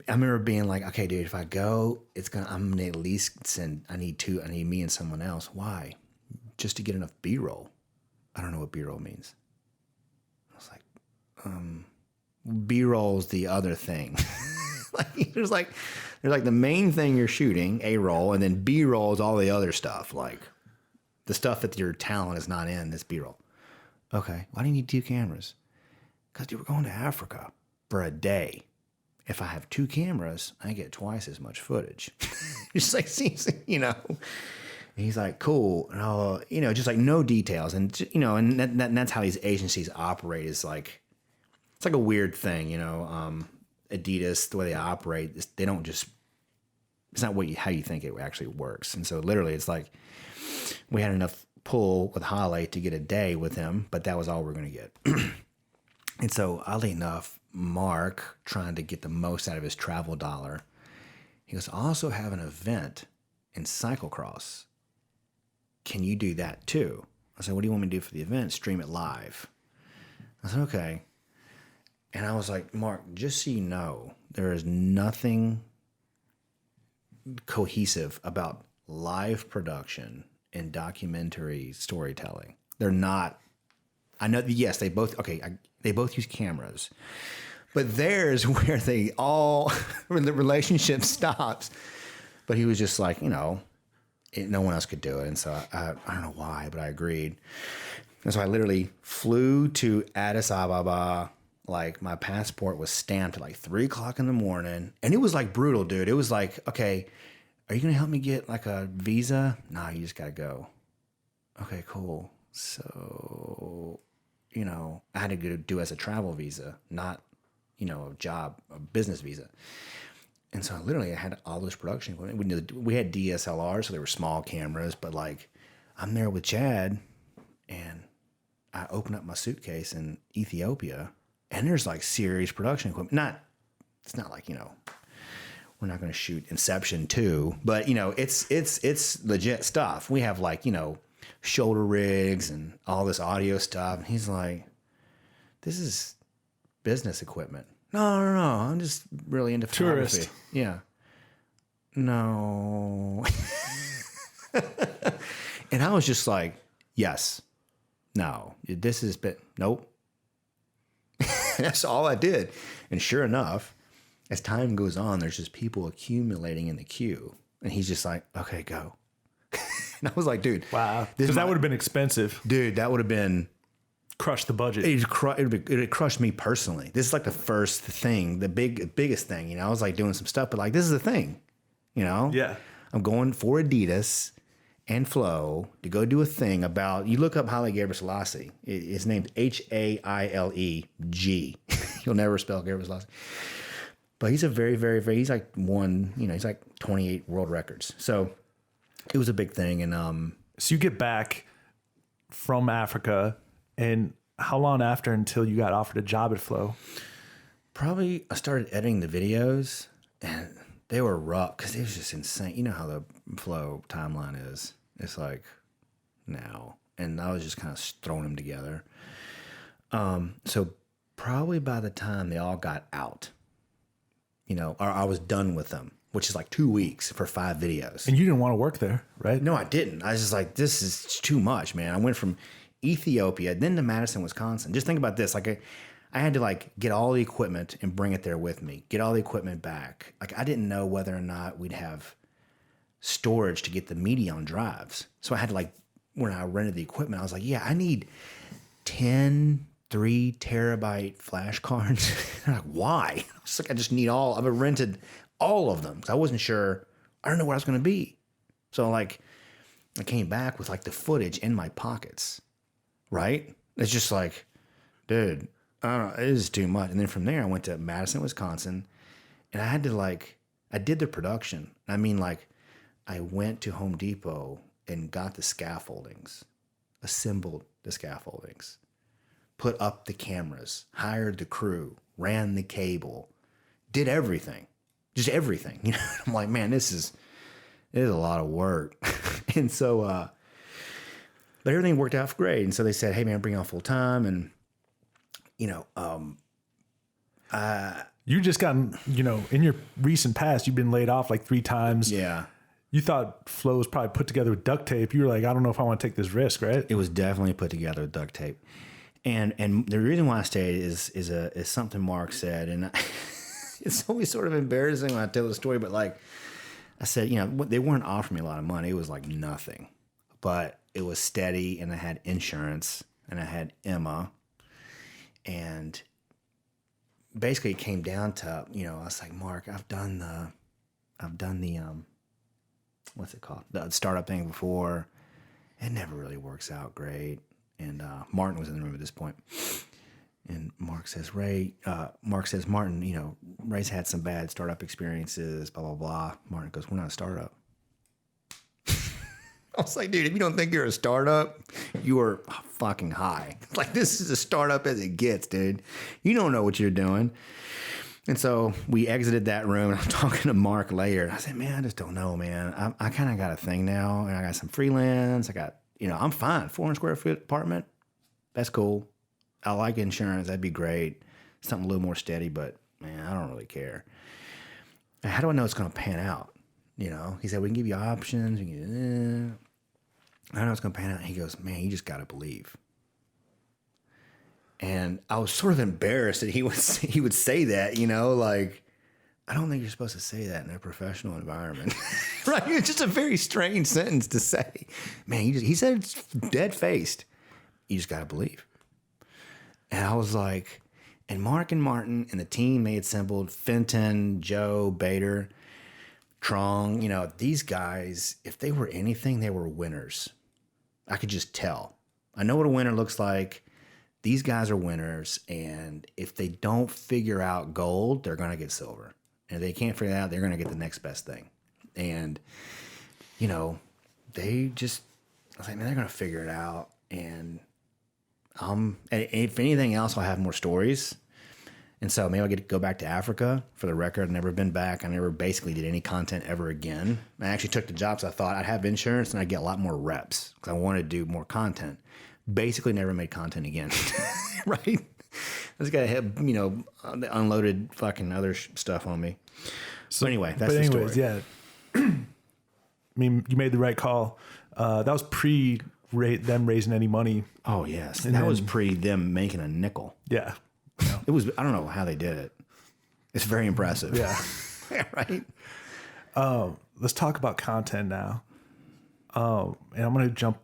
remember being like, okay, dude, if I go, I'm gonna at least I need me and someone else. Why? Just to get enough B-roll. I don't know what B-roll means. I was like, B-roll's the other thing. There's like the main thing you're shooting, A-roll, and then B-roll is all the other stuff, like the stuff that your talent is not in this B-roll. Okay, why do you need 2 cameras? Because, dude, we're going to Africa for a day. If I have 2 cameras, I get twice as much footage. Just like, And he's like, cool. And I'll, just like no details. And, and that's how these agencies operate is like, it's like a weird thing, Adidas, the way they operate, they don't just, it's not how you think it actually works. And so literally it's like, we had enough pull with Haile to get a day with him, but that was all we're going to get. And so oddly enough, Mark, trying to get the most out of his travel dollar, he goes, I also have an event in cyclocross. Can you do that too? I said, what do you want me to do for the event? Stream it live. I said, okay. And I was like, Mark, just so you know, there is nothing cohesive about live production and documentary storytelling. They're not. I know, yes, they both use cameras, but there's where when the relationship stops. But he was just like, no one else could do it. And so I don't know why, but I agreed. And so I literally flew to Addis Ababa. Like, my passport was stamped at like 3:00 in the morning. And it was like brutal, dude. It was like, okay, are you going to help me get like a visa? Nah, you just got to go. Okay, cool. So, I had to go do as a travel visa, not, a business visa. And so I had all this production equipment. We had DSLRs, so they were small cameras, but like, I'm there with Chad, and I open up my suitcase in Ethiopia, and there's like serious production equipment. It's not like, we're not going to shoot Inception 2, but it's legit stuff. We have like, shoulder rigs and all this audio stuff. And he's like, this is business equipment. No. I'm just really into photography. Tourist. Yeah. No. And I was just like, yes, no, this has been, nope. That's all I did. And sure enough, as time goes on, there's just people accumulating in the queue. And he's just like, okay, go. And I was like, dude. Wow. Because that would have been expensive. Dude, that would have been crushed the budget. It crushed me personally. This is like the first thing, the biggest thing. You know, I was like doing some stuff, but like this is the thing. You know, Yeah. I'm going for Adidas and Flo to go do a thing about. You look up Haile Gebrselassie. His name's Haileg. You'll never spell Gebrselassie. But he's a very, very, very. He's like he's like 28 world records. So it was a big thing, and So you get back from Africa, and how long after until you got offered a job at Flo? probably I started editing the videos, and they were rough because it was just insane. You know how the Flo timeline is. It's like now, and I was just kind of throwing them together. So probably by the time they all got out, or I was done with them, which is like 2 weeks for 5 videos. And you didn't want to work there, right? No, I didn't. I was just like, this is too much, man. I went from Ethiopia, then to Madison, Wisconsin. Just think about this. Like, I had to like get all the equipment and bring it there with me, get all the equipment back. Like, I didn't know whether or not we'd have storage to get the media on drives. So I had to like, when I rented the equipment, I was like, yeah, I need 10 3 terabyte flash cards. I'm like, why? I was like, I just need all. I've rented all of them because I wasn't sure. I don't know where I was going to be. So like, I came back with like the footage in my pockets, right? It's just like, dude, I don't know, it is too much. And then from there, I went to Madison, Wisconsin, and I had to like, I did the production. I mean, like, I went to Home Depot and got the scaffoldings, assembled the scaffoldings, put up the cameras, hired the crew, ran the cable, did everything, just everything. I'm like, man, it is a lot of work. And so, but everything worked out great. And so they said, hey man, bring on full time. And, You just gotten, in your recent past, you've been laid off like 3 times. yeah, You thought Flo was probably put together with duct tape. You were like, I don't know if I want to take this risk, right? it was definitely put together with duct tape. And the reason why I stayed is something Mark said. And it's always sort of embarrassing when I tell the story, but like I said, they weren't offering me a lot of money. It was like nothing, but it was steady, and I had insurance, and I had Emma, and basically it came down to, I was like, Mark, I've done the what's it called? The startup thing before. It never really works out great. And Martin was in the room at this point. And Mark says, Martin, Ray's had some bad startup experiences, blah, blah, blah. Martin goes, we're not a startup. I was like, dude, if you don't think you're a startup, you are fucking high. Like, this is a startup as it gets, dude. You don't know what you're doing. And so we exited that room, and I'm talking to Mark later. And I said, man, I just don't know, man. I kind of got a thing now, and I got some freelance. I got, I'm fine. 400 square foot apartment. That's cool. I like insurance. That'd be great. Something a little more steady, but man, I don't really care. And how do I know it's going to pan out? He said, we can give you options. I don't know it's going to pan out. And he goes, man, you just got to believe. And I was sort of embarrassed that he would say that, like, I don't think you're supposed to say that in a professional environment. Right? It's just a very strange sentence to say. Man, he said it's dead-faced. You just got to believe. And I was like, and Mark and Martin and the team they assembled, Fenton, Joe, Bader, Trong, these guys, if they were anything, they were winners. I could just tell. I know what a winner looks like. These guys are winners. And if they don't figure out gold, they're going to get silver. And if they can't figure it out, they're going to get the next best thing. And, they just, I was like, man, they're going to figure it out. And if anything else, I'll have more stories. And so maybe I'll get to go back to Africa. For the record, I've never been back. I never basically did any content ever again. I actually took the job, so I thought I'd have insurance and I'd get a lot more reps because I wanted to do more content. Basically never made content again. Right? I just got to have, unloaded fucking other stuff on me. So anyway, that's the story. Yeah. I mean, you made the right call. That was them raising any money. Oh, yes. And that was pre them making a nickel. Yeah. It was, I don't know how they did it. It's very impressive. Yeah. Right? Let's talk about content now. And I'm going to jump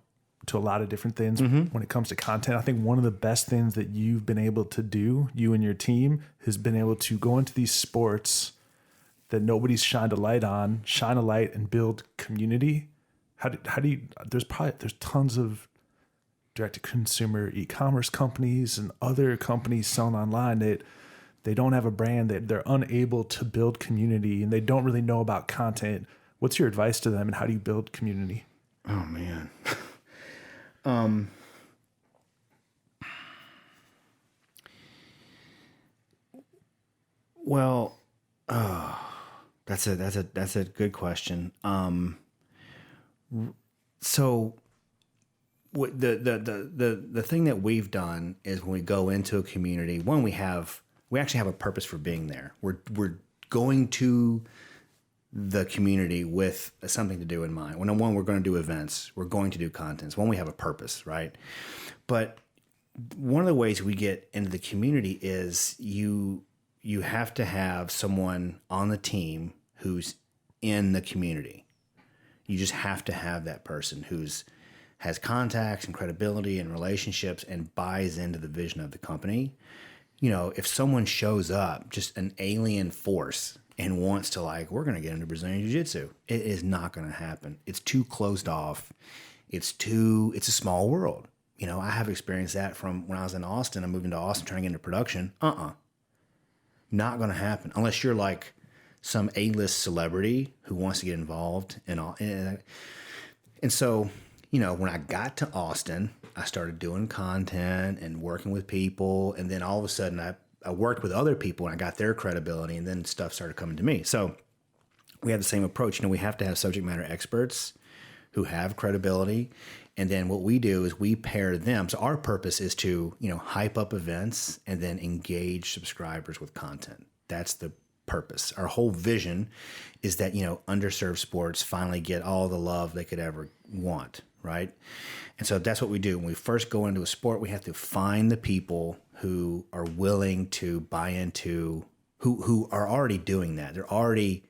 to a lot of different things when it comes to content. I think one of the best things that you've been able to do, you and your team, has been able to go into these sports that nobody's shined a light on, shine a light and build community. How do you, there's tons of direct-to-consumer e-commerce companies and other companies selling online that they don't have a brand, that they're unable to build community, and they don't really know about content. What's your advice to them, and how do you build community? Oh, man. Well, that's a good question. So the thing that we've done is when we go into a community, one, we actually have a purpose for being there. We're going to the community with something to do in mind. One, we're going to do events. We're going to do contents. One, we have a purpose, right? But one of the ways we get into the community is you have to have someone on the team who's in the community. You just have to have that person has contacts and credibility and relationships and buys into the vision of the company. You know, if someone shows up, just an alien force, and wants to we're going to get into Brazilian Jiu-Jitsu, it is not going to happen. It's too closed off. It's a small world. You know, I have experienced that from when I was in Austin. I moved into Austin trying to get into production. Not going to happen unless you're like some A-list celebrity who wants to get involved and all. And so, you know, when I got to Austin, I started doing content and working with people. And then all of a sudden I worked with other people and I got their credibility, and then stuff started coming to me. So we have the same approach. You know, we have to have subject matter experts who have credibility. And then what we do is we pair them. So our purpose is to, you know, hype up events and then engage subscribers with content. That's the purpose. Our whole vision is that, you know, underserved sports finally get all the love they could ever want, right? And so that's what we do. When we first go into a sport, we have to find the people who are willing to buy into, who are already doing that. They're already,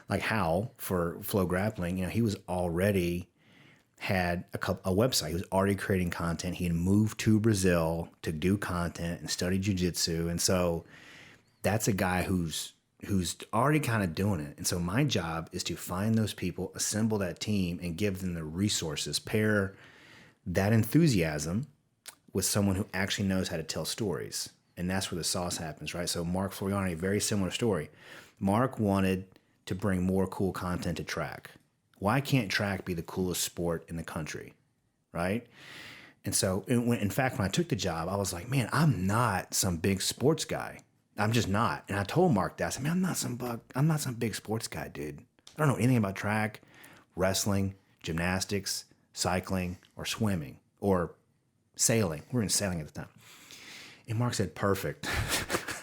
like Hal for Flow Grappling, you know, he was already had a website. He was already creating content. He had moved to Brazil to do content and study jiu-jitsu. And so that's a guy who's already kind of doing it. And so my job is to find those people, assemble that team, and give them the resources, pair that enthusiasm with someone who actually knows how to tell stories. And that's where the sauce happens, right? So Mark Floriani, a very similar story. Mark wanted to bring more cool content to track. Why can't track be the coolest sport in the country, right? And so, in fact, when I took the job, I was like, man, I'm not some big sports guy. I'm just not. And I told Mark that. I said, man, I'm not some big sports guy, dude. I don't know anything about track, wrestling, gymnastics, cycling, or swimming, or sailing. We were in sailing at the time. And Mark said, perfect.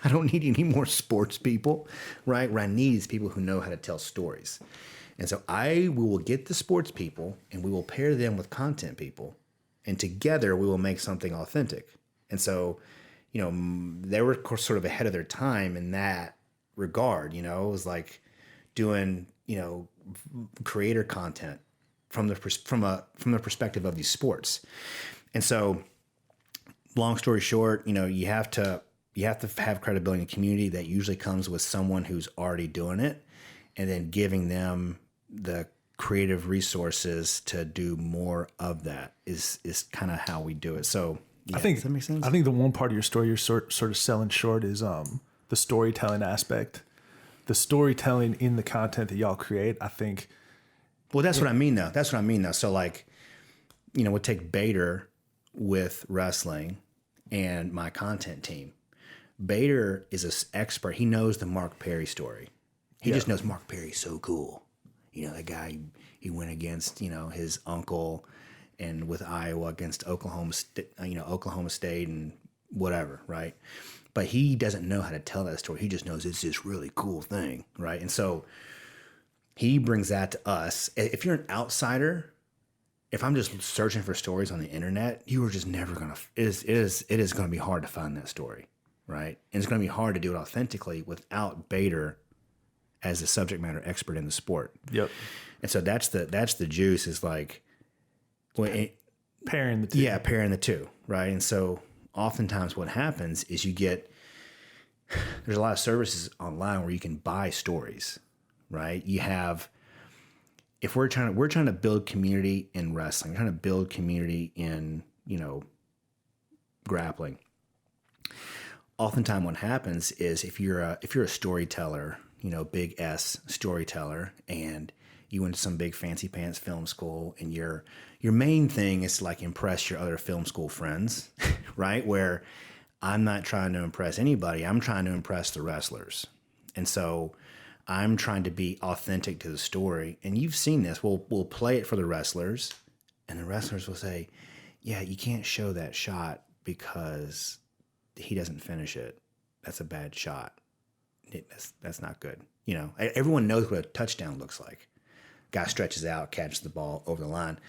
I don't need any more sports people, right? What I need is people who know how to tell stories. And so we will get the sports people and we will pair them with content people. And together we will make something authentic. And so, you know, they were sort of ahead of their time in that regard. You know, it was like doing, you know, creator content from the perspective of these sports. And so, long story short, you know, you have to have credibility in the community. That usually comes with someone who's already doing it, and then giving them the creative resources to do more of that is kind of how we do it. So yeah, does that make sense? I think the one part of your story you're sort of selling short is the storytelling aspect. The storytelling in the content that y'all create, I think. Well, that's what I mean though. So like, you know, we'll take Bader with wrestling and my content team. Bader is an expert. He knows the Mark Perry story. He just knows Mark Perry's so cool. You know, that guy, he went against, you know, his uncle and with Iowa against Oklahoma State and whatever, right? But he doesn't know how to tell that story. He just knows it's this really cool thing, right? And so he brings that to us. If you're an outsider, if I'm just searching for stories on the internet, you are just never going to, it is going to be hard to find that story, right? And it's going to be hard to do it authentically without Bader as a subject matter expert in the sport. Yep. And so that's the juice is like, well, Pairing the two. Yeah, pairing the two, right? And so oftentimes what happens is there's a lot of services online where you can buy stories, right? We're trying to build community in wrestling, we're trying to build community in, grappling. Oftentimes what happens is if you're a storyteller, big S storyteller, and you went to some big fancy pants film school, and your main thing is to like impress your other film school friends, right? Where I'm not trying to impress anybody, I'm trying to impress the wrestlers. And so I'm trying to be authentic to the story. And you've seen this. We'll play it for the wrestlers, and the wrestlers will say, yeah, you can't show that shot because he doesn't finish it. That's a bad shot. That's not good. Everyone knows what a touchdown looks like. Guy stretches out, catches the ball over the line.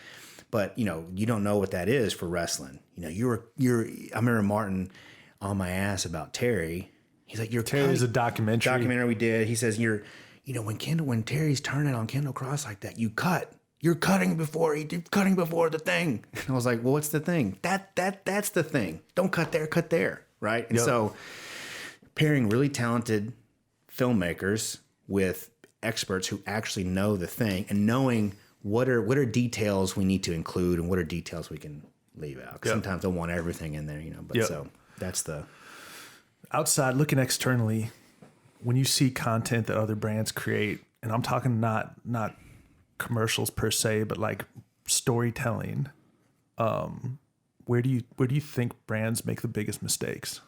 But, you don't know what that is for wrestling. I remember Martin on my ass about Terry. He's like, Terry's a documentary we did. He says, when Terry's turning on Kendall Cross like that, you cut. You're cutting before the thing. And I was like, well, what's the thing? That's the thing. Don't cut there, right? And so pairing really talented filmmakers with experts who actually know the thing, and knowing what are details we need to include and what are details we can leave out. 'Cause sometimes they'll want everything in there, but so that's the... Outside, looking externally, when you see content that other brands create, and I'm talking not commercials per se, but like storytelling, where do you think brands make the biggest mistakes?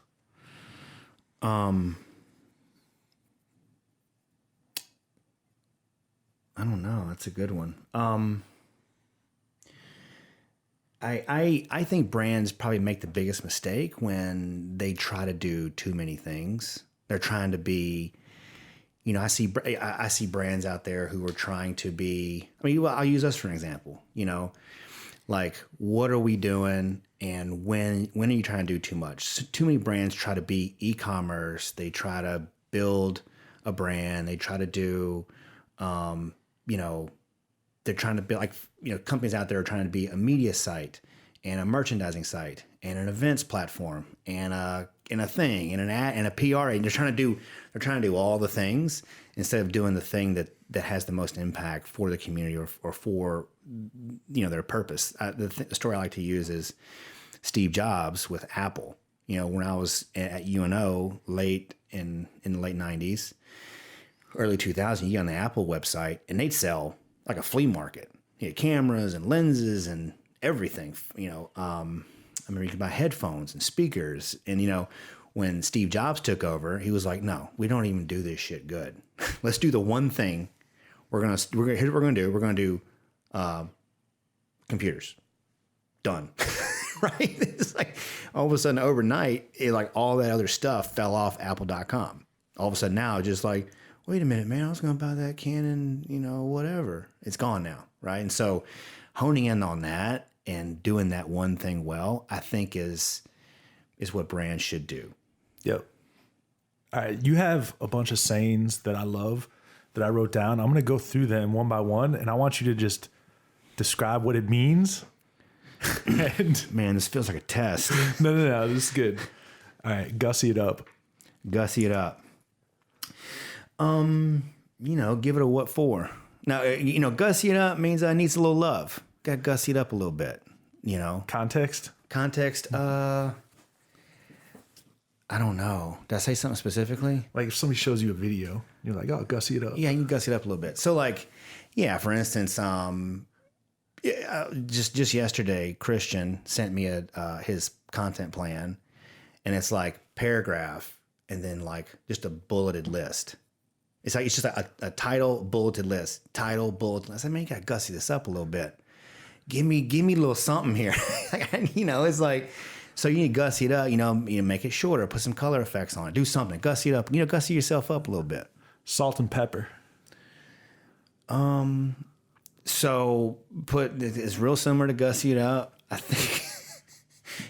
I don't know. That's a good one. I think brands probably make the biggest mistake when they try to do too many things. They're trying to be, I see brands out there who are trying to be, I'll use us for an example, like what are we doing and when are you trying to do too much? So too many brands try to be e-commerce. They try to build a brand. They try to do, they're trying to build companies out there are trying to be a media site and a merchandising site and an events platform and a thing and an ad and a PR. And they're trying to do all the things instead of doing the thing that has the most impact for the community or for, their purpose. The story I like to use is Steve Jobs with Apple. When I was at UNO late in the late 90s, early 2000s, you get on the Apple website and they'd sell like a flea market. You had cameras and lenses and everything. I remember you could buy headphones and speakers. And when Steve Jobs took over, he was like, "No, we don't even do this shit good. Let's do the one thing we're gonna do. We're gonna do computers. Done." Right? It's like all of a sudden overnight, all that other stuff fell off Apple.com. All of a sudden now, just like, wait a minute, man, I was going to buy that Canon, whatever. It's gone now, right? And so honing in on that and doing that one thing well, I think is what brands should do. Yep. All right, you have a bunch of sayings that I love that I wrote down. I'm going to go through them one by one, and I want you to just describe what it means. And man, this feels like a test. No, this is good. All right, gussy it up. Gussy it up. Give it a what for. Now, gussy it up means needs a little love. Got to gussy it up a little bit, Context? I don't know. Did I say something specifically? Like if somebody shows you a video, you're like, oh, gussy it up. Yeah, you can gussy it up a little bit. So for instance, just yesterday, Christian sent me his content plan, and it's like paragraph and then like just a bulleted list. It's just a title, bulleted list. Title, bulleted list. I said, man, you got to gussy this up a little bit. Give me a little something here. It's like, so you need to gussy it up, you make it shorter, put some color effects on it, do something, gussy it up, gussy yourself up a little bit. Salt and pepper. So it's real similar to gussy it up. I think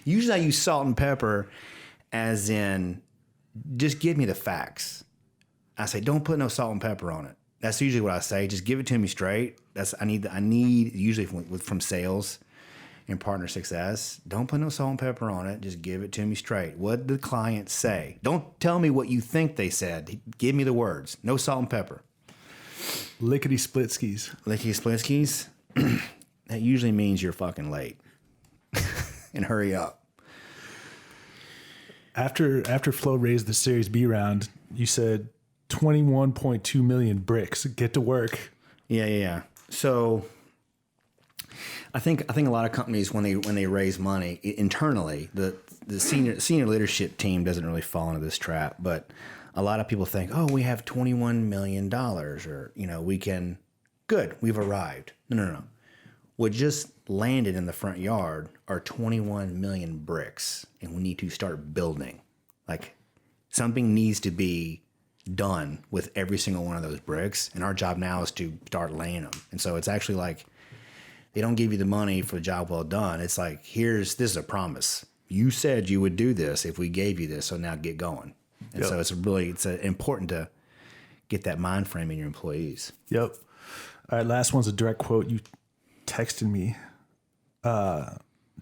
usually I use salt and pepper as in just give me the facts. I say, don't put no salt and pepper on it. That's usually what I say. Just give it to me straight. I need usually from sales. in partner success, don't put no salt and pepper on it. Just give it to me straight. What did the client say? Don't tell me what you think they said. Give me the words. No salt and pepper. Lickety split skis. Lickety split skis? That usually means you're fucking late. And hurry up. After Flo raised the Series B round, you said 21.2 million bricks. Get to work. Yeah. So I think a lot of companies when they raise money internally, the senior leadership team doesn't really fall into this trap, but a lot of people think, oh, we have $21 million, or we've arrived. No. What just landed in the front yard are 21 million bricks, and we need to start building. Like, something needs to be done with every single one of those bricks, and our job now is to start laying them. And so it's actually like they don't give you the money for the job well done. It's like, this is a promise. You said you would do this if we gave you this, so now get going. And so it's important to get that mind frame in your employees. Yep. All right, last one's a direct quote. You texted me,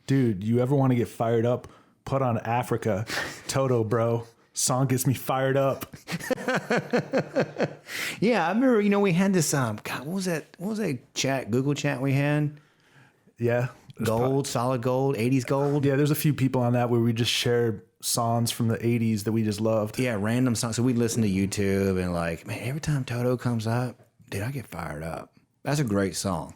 dude, you ever want to get fired up? Put on Africa. Toto, bro. Song gets me fired up. Yeah, I remember, we had this, God, what was that chat, Google chat we had? Yeah. Solid gold, 80s gold. Yeah, there's a few people on that where we just shared songs from the 80s that we just loved. Yeah, random songs. So we listen to YouTube and like, man, every time Toto comes up, dude, I get fired up. That's a great song.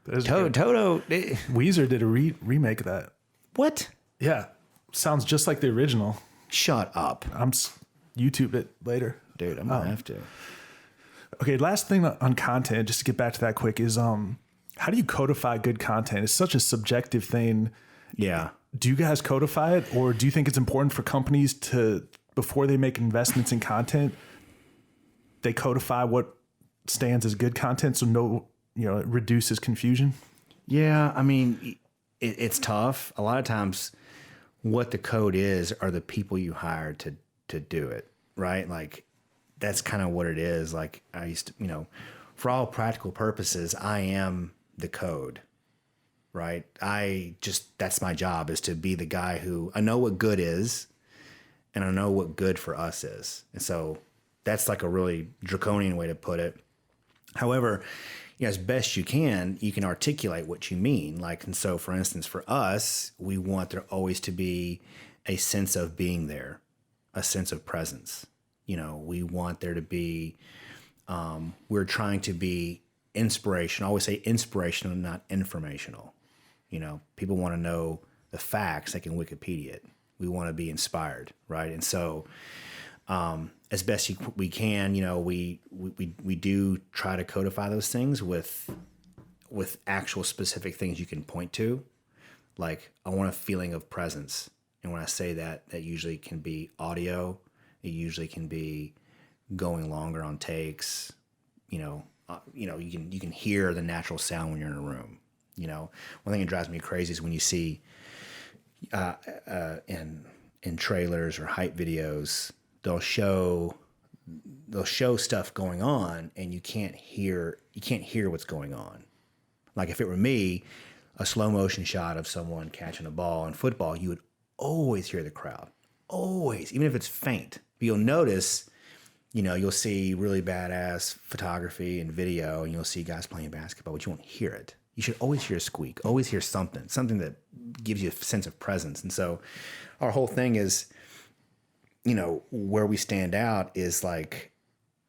Toto. Weezer did a remake of that. What? Yeah. Sounds just like the original. Shut up. YouTube it later. Dude, I'm going to have to. Okay, last thing on content, just to get back to that quick, is how do you codify good content? It's such a subjective thing. Yeah. Do you guys codify it, or do you think it's important for companies to, before they make investments in content, they codify what stands as good content so it reduces confusion? Yeah, I mean, it's tough. A lot of times what the code is are the people you hire to do it, right? Like, that's kind of what it is. Like, I used to, for all practical purposes, I am the code, right? That's my job, is to be the guy who, I know what good is, and I know what good for us is. And so that's like a really draconian way to put it. However, as best you can articulate what you mean. Like, and so for instance, for us, we want there always to be a sense of being there, a sense of presence. We want there to be, we're trying to be inspirational. I always say inspirational, not informational. People want to know the facts, they can Wikipedia it. We want to be inspired, right? And so, as best we can, we do try to codify those things with actual specific things you can point to. Like, I want a feeling of presence, and when I say that usually can be audio. It usually can be going longer on takes. You can hear the natural sound when you're in a room. One thing that drives me crazy is when you see in trailers or hype videos, they'll show stuff going on and you can't hear what's going on. Like, if it were me, a slow motion shot of someone catching a ball in football, you would always hear the crowd. Always, even if it's faint. But you'll notice, you'll see really badass photography and video, and you'll see guys playing basketball, but you won't hear it. You should always hear a squeak, always hear something that gives you a sense of presence. And so our whole thing is, where we stand out is like,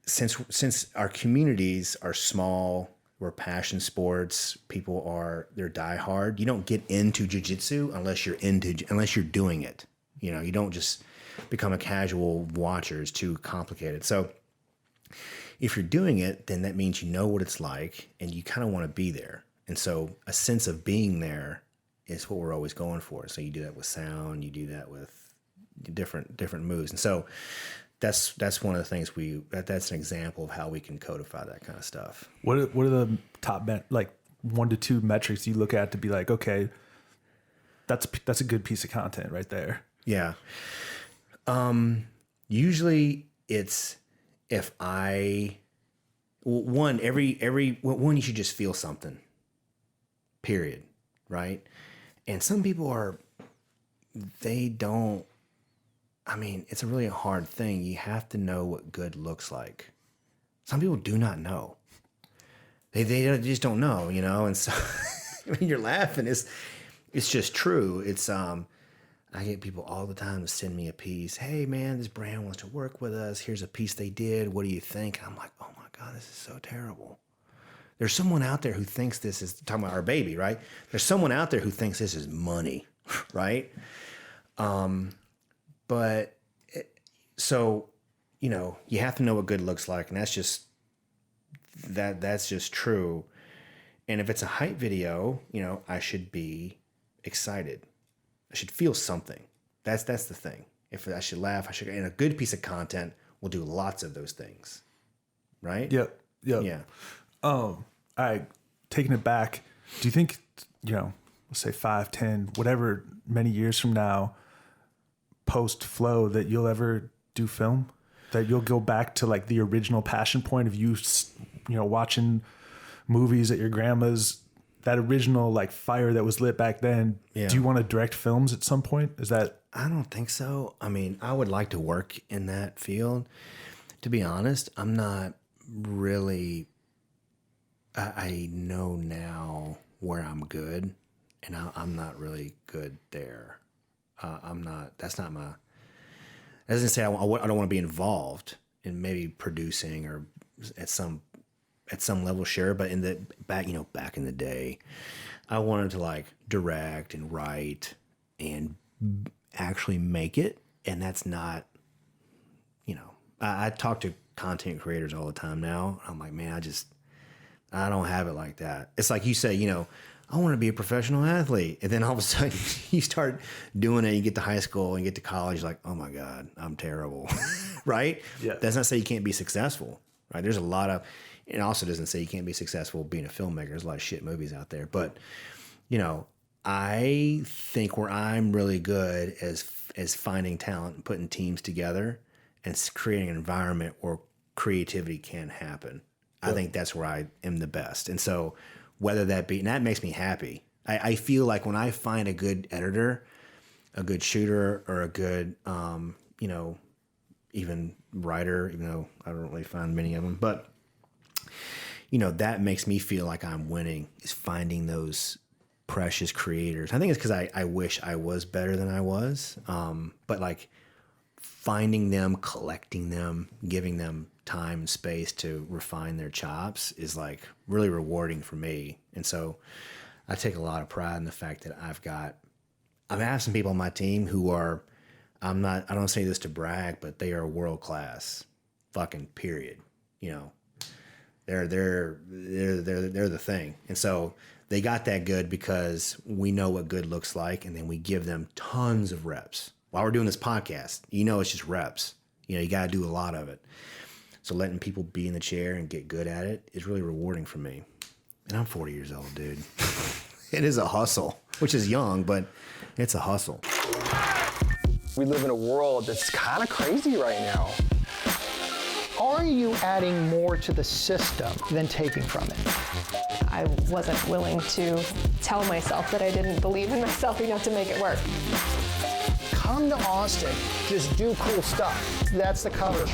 since our communities are small, we're passion sports, they're diehard. You don't get into jiu-jitsu unless you're doing it. You don't just become a casual watcher. It's too complicated. So if you're doing it, then that means you know what it's like and you kind of want to be there. And so a sense of being there is what we're always going for. So you do that with sound, you do that with different moves. And so that's one of the things that's an example of how we can codify that kind of stuff. What are the top 1 to 2 metrics you look at to be like, okay, that's a good piece of content right there? Yeah. Usually it's if one, you should just feel something, period. Right. And some people they don't, I mean, it's a really hard thing. You have to know what good looks like. Some people do not know. They just don't know, you know? And so when you're laughing, it's just true. It's, I get people all the time to send me a piece. Hey man, this brand wants to work with us. Here's a piece they did. What do you think? And I'm like, oh my God, this is so terrible. There's someone out there who thinks this is, talking about our baby, right? There's someone out there who thinks this is money, right? So, you know, you have to know what good looks like, and that's just true. And if it's a hype video, you know, I should be excited. I should feel something. That's the thing. If I should laugh, and a good piece of content will do lots of those things. Right? Yep. Yeah. All right, taking it back, do you think, you know, let's say 5, 10, whatever, many years from now, post Flow, that you'll ever do film? That you'll go back to like the original passion point of you know, watching movies at your grandma's, that original like fire that was lit back then. Yeah. Do you want to direct films at some point? Is that? I don't think so. I mean, I would like to work in that field. To be honest, I'm not really, I know now where I'm good, and I'm not really good there. That's not my, that doesn't say I don't want to be involved in maybe producing or at some level, sure. But back in the day, I wanted to like direct and write and actually make it. And that's not, you know, I talk to content creators all the time now. I'm like, man, I don't have it like that. It's like you say, you know, I want to be a professional athlete. And then all of a sudden you start doing it. You get to high school and get to college, like, oh my God, I'm terrible. Right? Yeah. That's not say you can't be successful, right? There's a lot of, it also doesn't say you can't be successful being a filmmaker. There's a lot of shit movies out there. But, you know, I think where I'm really good is finding talent and putting teams together and creating an environment where creativity can happen. I think that's where I am the best. And so whether that be, and that makes me happy. I feel like when I find a good editor, a good shooter, or a good, you know, even writer, even though I don't really find many of them, but, you know, that makes me feel like I'm winning, is finding those precious creators. I think it's because I wish I was better than I was. But like finding them, collecting them, giving them time and space to refine their chops is like really rewarding for me. And so I take a lot of pride in the fact that I have some people on my team who are, I don't say this to brag, but they are world class, fucking period. You know, they're the thing. And so they got that good because we know what good looks like, and then we give them tons of reps. While we're doing this podcast, you know, it's just reps. You know, you got to do a lot of it. So letting people be in the chair and get good at it is really rewarding for me. And I'm 40 years old, dude. It is a hustle, which is young, but it's a hustle. We live in a world that's kind of crazy right now. Are you adding more to the system than taking from it? I wasn't willing to tell myself that I didn't believe in myself enough to make it work. Come to Austin, just do cool stuff. That's the cover.